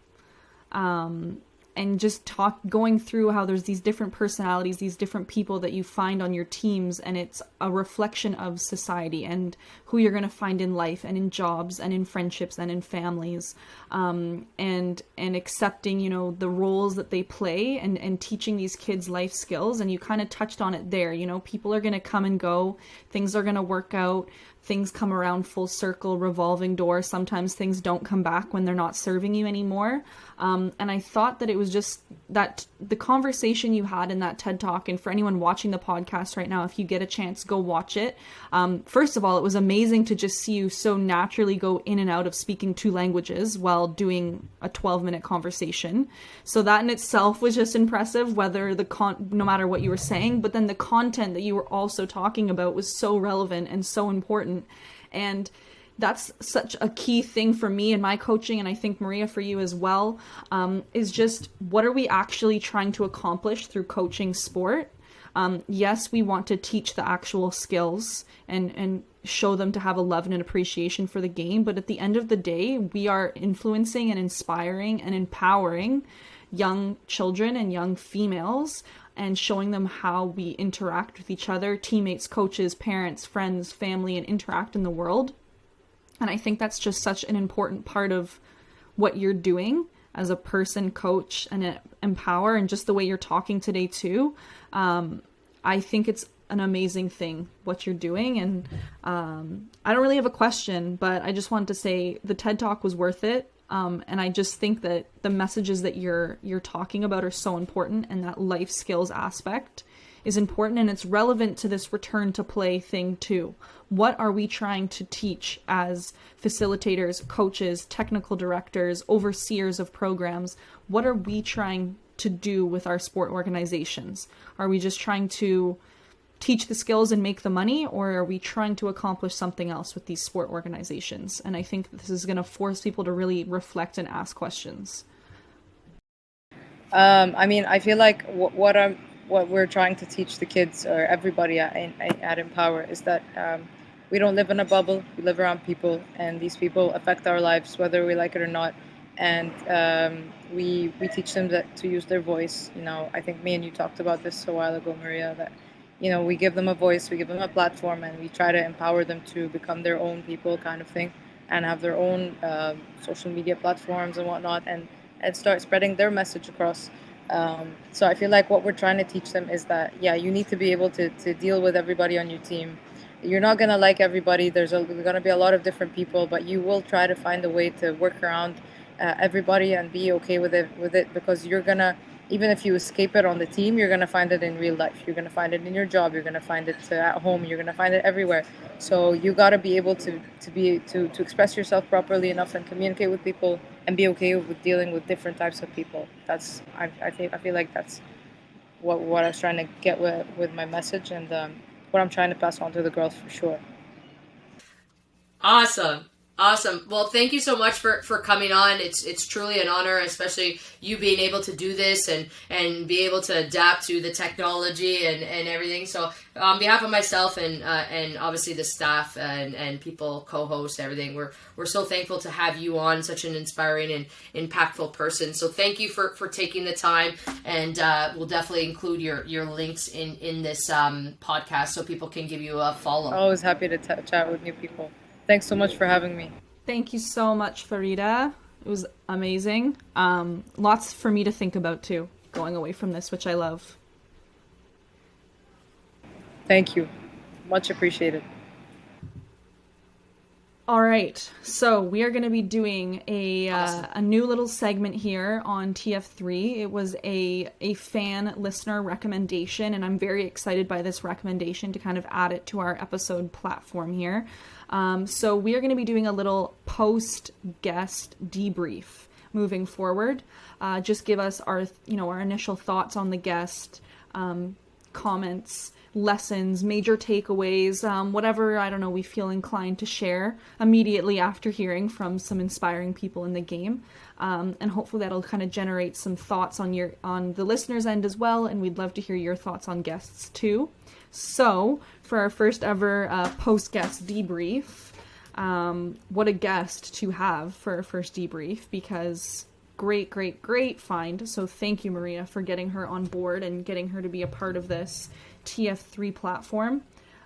and just going through how there's these different personalities, these different people that you find on your teams, and it's a reflection of society and who you're going to find in life and in jobs and in friendships and in families, and accepting, the roles that they play, and teaching these kids life skills. And you kind of touched on it there. People are going to come and go, things are going to work out, things come around full circle, revolving door. Sometimes things don't come back when they're not serving you anymore. And I thought that it was just that the conversation you had in that TED Talk, and for anyone watching the podcast right now, if you get a chance, go watch it. First of all, it was amazing to just see you so naturally go in and out of speaking 2 languages while doing a 12-minute conversation. So that in itself was just impressive, no matter what you were saying, but then the content that you were also talking about was so relevant and so important. And that's such a key thing for me in my coaching, and I think, Maria, for you as well, is just what are we actually trying to accomplish through coaching sport? Yes, we want to teach the actual skills and show them to have a love and an appreciation for the game, but at the end of the day, we are influencing and inspiring and empowering young children and young females, and showing them how we interact with each other, teammates, coaches, parents, friends, family, and interact in the world. And I think that's just such an important part of what you're doing as a person, coach, and empower, and just the way you're talking today too. I think it's an amazing thing, what you're doing. And I don't really have a question, but I just wanted to say the TED Talk was worth it. And I just think that the messages that you're talking about are so important, and that life skills aspect is important, and it's relevant to this return to play thing too. What are we trying to teach as facilitators, coaches, technical directors, overseers of programs? What are we trying to do with our sport organizations? Are we just trying to teach the skills and make the money, or are we trying to accomplish something else with these sport organizations? And I think this is going to force people to really reflect and ask questions. I mean, I feel like what we're trying to teach the kids or everybody at Empower is that we don't live in a bubble. We live around people, and these people affect our lives whether we like it or not. And we teach them to use their voice. You know, I think me and you talked about this a while ago, Maria, that, you know, we give them a voice, we give them a platform, and we try to empower them to become their own people, kind of thing, and have their own social media platforms and whatnot, and start spreading their message across. So I feel like what we're trying to teach them is that, yeah, you need to be able to deal with everybody on your team. You're not going to like everybody. There's going to be a lot of different people, but you will try to find a way to work around everybody and be okay with it, because you're going to, even if you escape it on the team, you're going to find it in real life. You're going to find it in your job. You're going to find it at home. You're going to find it everywhere. So you got to be able to express yourself properly enough and communicate with people and be okay with dealing with different types of people. I feel like that's what I was trying to get with my message, and what I'm trying to pass on to the girls for sure. Awesome. Well, thank you so much for coming on. It's truly an honor, especially you being able to do this and be able to adapt to the technology and everything. So on behalf of myself and obviously the staff and people, co-hosts, everything, we're so thankful to have you on, such an inspiring and impactful person. So thank you for taking the time, and we'll definitely include your links in this podcast so people can give you a follow. Always happy to chat with new people. Thanks so much for having me. Thank you so much, Farida. It was amazing. Lots for me to think about too, going away from this, which I love. Thank you. Much appreciated. All right, so we are going to be doing Awesome. A new little segment here on TF3. It was a fan listener recommendation, and I'm very excited by this recommendation to kind of add it to our episode platform here. So we are going to be doing a little post-guest debrief moving forward. Just give us our initial thoughts on the guest, comments, lessons, major takeaways, whatever, I don't know, we feel inclined to share immediately after hearing from some inspiring people in the game. And hopefully that'll kind of generate some thoughts on the listener's end as well, and we'd love to hear your thoughts on guests too. So for our first ever post-guest debrief, what a guest to have for our first debrief, because great find. So thank you, Maria, for getting her on board and getting her to be a part of this TF3 platform.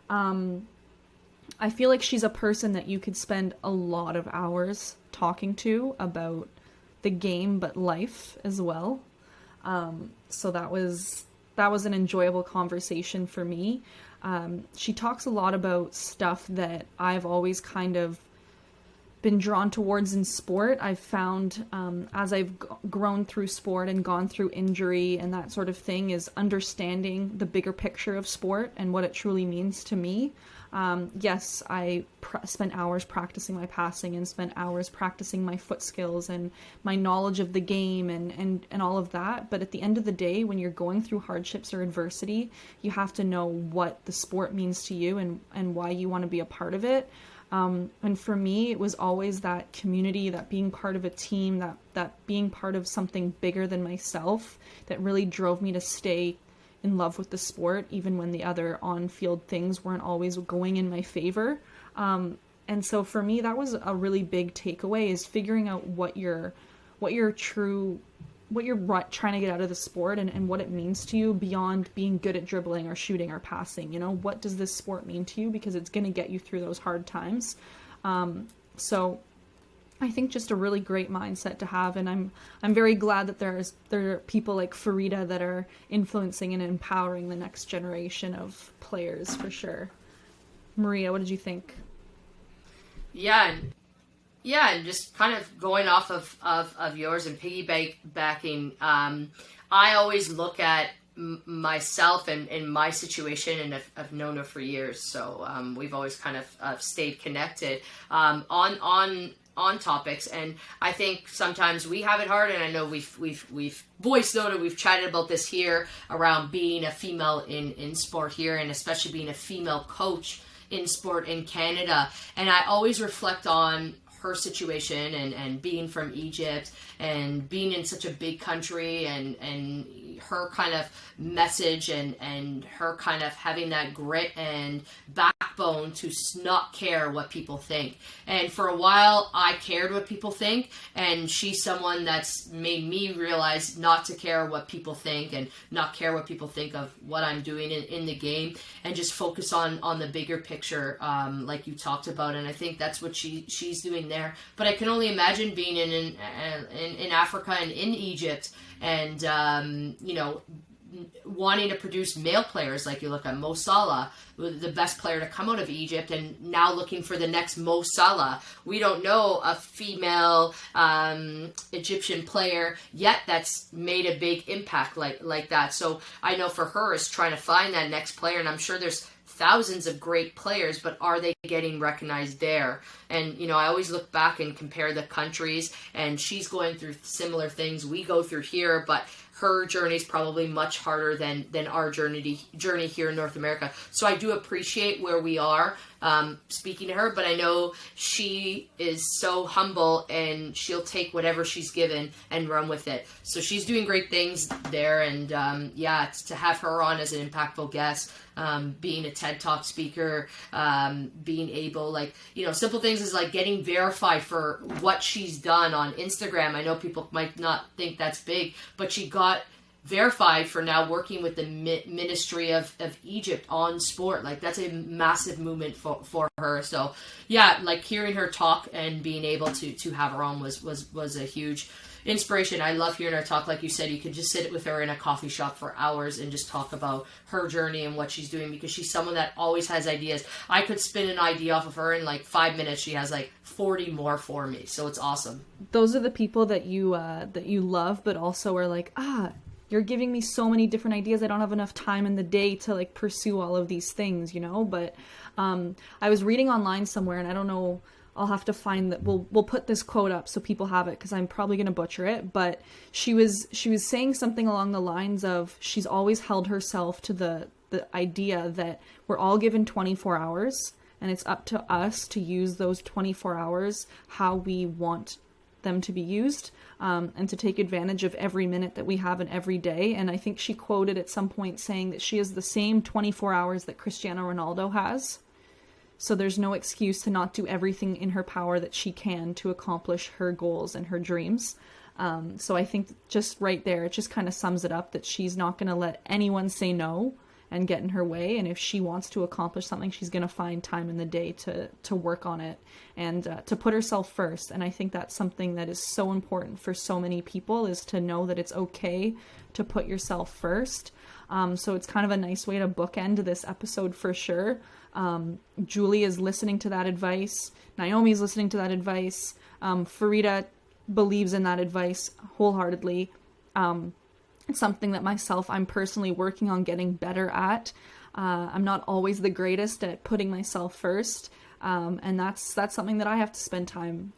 I feel like she's a person that you could spend a lot of hours talking to about the game, but life as well. So that was an enjoyable conversation for me. She talks a lot about stuff that I've always kind of been drawn towards in sport. I've found as I've grown through sport and gone through injury and that sort of thing, is understanding the bigger picture of sport and what it truly means to me. Yes, I spent hours practicing my passing and spent hours practicing my foot skills and my knowledge of the game and all of that. But at the end of the day, when you're going through hardships or adversity, you have to know what the sport means to you and why you want to be a part of it. And for me, it was always that community, that being part of a team, that being part of something bigger than myself, that really drove me to stay in love with the sport, even when the other on-field things weren't always going in my favor. And so for me, that was a really big takeaway, is figuring out what you're trying to get out of the sport and what it means to you beyond being good at dribbling or shooting or passing. You know, what does this sport mean to you? Because it's going to get you through those hard times. So I think just a really great mindset to have, and I'm very glad that there are people like Farida that are influencing and empowering the next generation of players for sure. Maria, what did you think? Yeah, and just kind of going off of yours and piggybacking, I always look at myself and in my situation, and I've known her for years, so we've always kind of stayed connected on topics. And I think sometimes we have it hard, and I know we've voice noted, we've chatted about this here around being a female in sport here, and especially being a female coach in sport in Canada. And I always reflect on her situation and being from Egypt and being in such a big country, and her kind of message and her kind of having that grit and backbone to not care what people think. And for a while I cared what people think, and she's someone that's made me realize not to care what people think and not care what people think of what I'm doing in the game, and just focus on the bigger picture, like you talked about. And I think that's what she's doing there. But I can only imagine being in Africa and in Egypt, and wanting to produce male players. Like you look at Mo Salah, the best player to come out of Egypt, and now looking for the next Mo Salah. We don't know a female Egyptian player yet that's made a big impact like that. So I know for her is trying to find that next player, and I'm sure there's thousands of great players, but are they getting recognized there? And I always look back and compare the countries, and she's going through similar things we go through here, but her journey is probably much harder than our journey here in North America. So I do appreciate where we are, speaking to her, but I know she is so humble, and she'll take whatever she's given and run with it. So she's doing great things there, and it's to have her on as an impactful guest, being a TED Talk speaker, being able, simple things is like getting verified for what she's done on Instagram. I know people might not think that's big, but she got verified for now working with the Ministry of Egypt on sport. Like, that's a massive movement for her. So hearing her talk and being able to have her on was a huge inspiration. I love hearing her talk. Like you said, you could just sit with her in a coffee shop for hours and just talk about her journey and what she's doing, because she's someone that always has ideas. I could spin an idea off of her in 5 minutes. She has 40 more for me. So it's awesome. Those are the people that you love, but also are you're giving me so many different ideas. I don't have enough time in the day to pursue all of these things, But I was reading online somewhere, and I don't know, I'll have to find that. We'll put this quote up so people have it, because I'm probably going to butcher it. But she was saying something along the lines of, she's always held herself to the idea that we're all given 24 hours, and it's up to us to use those 24 hours how we want them to be used, and to take advantage of every minute that we have in every day. And I think she quoted at some point saying that she has the same 24 hours that Cristiano Ronaldo has. So there's no excuse to not do everything in her power that she can to accomplish her goals and her dreams. So I think just right there, it just kind of sums it up, that she's not going to let anyone say no and get in her way. And if she wants to accomplish something, she's going to find time in the day to work on it, and to put herself first. And I think that's something that is so important for so many people, is to know that it's okay to put yourself first. So it's kind of a nice way to bookend this episode for sure. Julie is listening to that advice. Naomi's listening to that advice. Farida believes in that advice wholeheartedly. It's something that I'm personally working on getting better at. I'm not always the greatest at putting myself first. And that's something that I have to spend time,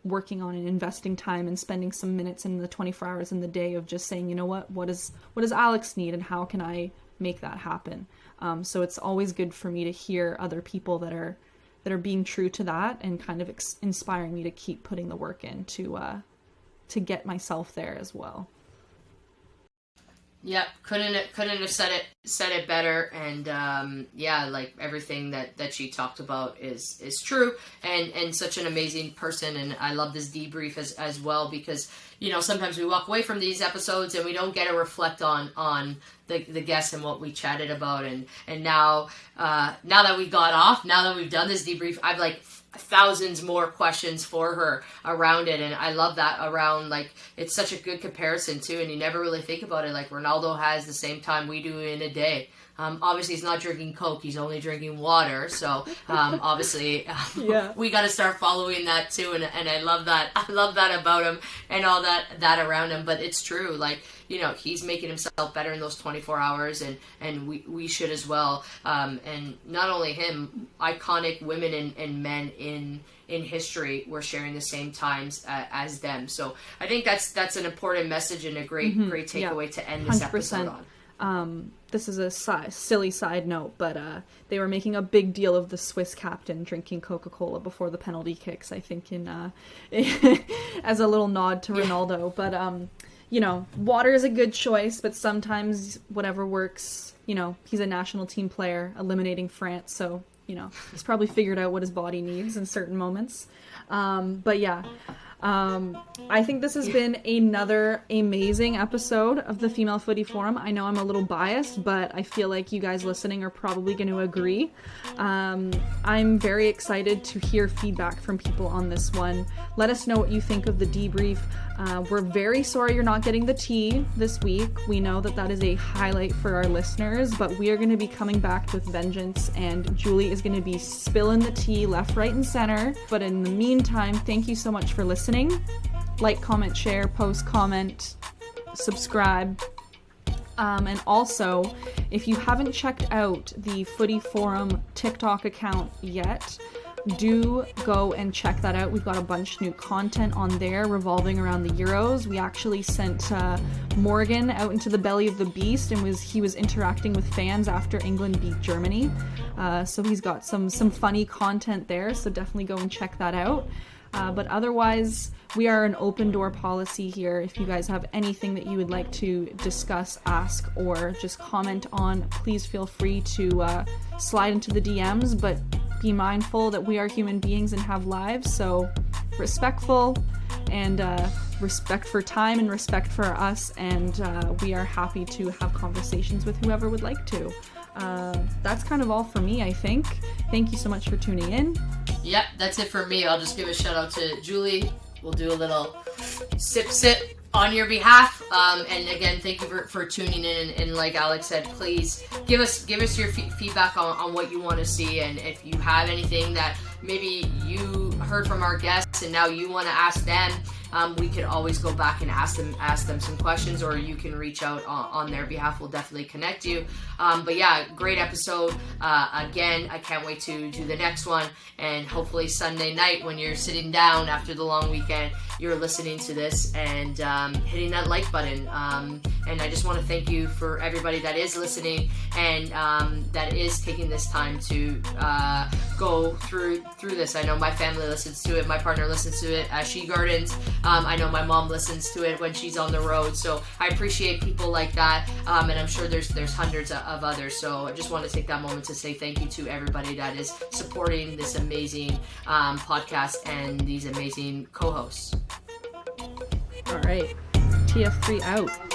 working on, and investing time and spending some minutes in the 24 hours in the day of just saying, what does Alex need, and how can I make that happen? So it's always good for me to hear other people that are being true to that, and kind of inspiring me to keep putting the work in to get myself there as well. Yep, couldn't have said it better. And everything that she talked about is true, and such an amazing person. And I love this debrief as well, because sometimes we walk away from these episodes and we don't get to reflect on the guests and what we chatted about. And now that we got off, now that we've done this debrief, I've thousands more questions for her around it. And I love that around, like, it's such a good comparison too. And you never really think about it. Like, Ronaldo has the same time we do in a day. Obviously he's not drinking Coke, he's only drinking water. So, obviously we got to start following that too. And I love that. I love that about him and all that around him. But it's true. Like, you know, he's making himself better in those 24 hours and we should as well. And not only him, iconic women and men in history were sharing the same times as them. So I think that's an important message and a great takeaway to end this 100%. Episode on. This is a silly side note, but they were making a big deal of the Swiss captain drinking Coca-Cola before the penalty kicks, I think, in as a little nod to Ronaldo. But, you know, water is a good choice, but sometimes whatever works. You know, he's a national team player, eliminating France, so, you know, he's probably figured out what his body needs in certain moments. But yeah, I think this has been another amazing episode of the Female Footy Forum. I know I'm a little biased, but I feel like you guys listening are probably going to agree. I'm very excited to hear feedback from people on this one. Let us know what you think of the debrief. We're very sorry you're not getting the tea this week. We know that is a highlight for our listeners, but we are going to be coming back with vengeance, and Julie is going to be spilling the tea left, right, and center. But in the meantime, thank you so much for listening. Like, comment, share, post, comment, subscribe. And also, if you haven't checked out the Footy Forum TikTok account yet, do go and check that out. We've got a bunch of new content on there revolving around the Euros. We actually sent Morgan out into the belly of the beast, and he was interacting with fans after England beat Germany. So he's got some funny content there, so definitely go and check that out. But otherwise, we are an open door policy here. If you guys have anything that you would like to discuss, ask, or just comment on, please feel free to slide into the DMs, but be mindful that we are human beings and have lives, so respectful and respect for time and respect for us, and we are happy to have conversations with whoever would like to. That's kind of all for me, I think. Thank you so much for tuning in. Yep, that's it for me. I'll just give a shout out to Julie. We'll do a little sip on your behalf. And again, thank you for tuning in. And like Alex said, please give us your feedback on what you want to see. And if you have anything that maybe you heard from our guests and now you want to ask them, we could always go back and ask them some questions, or you can reach out on their behalf. We'll definitely connect you. But yeah, great episode. Again, I can't wait to do the next one, and hopefully Sunday night when you're sitting down after the long weekend, you're listening to this and hitting that like button. And I just want to thank you for everybody that is listening and that is taking this time to go through this. I know my family listens to it. My partner listens to it as she gardens. I know my mom listens to it when she's on the road. So I appreciate people like that. And I'm sure there's hundreds of others. So I just want to take that moment to say thank you to everybody that is supporting this amazing podcast and these amazing co-hosts. All right. TF3 out.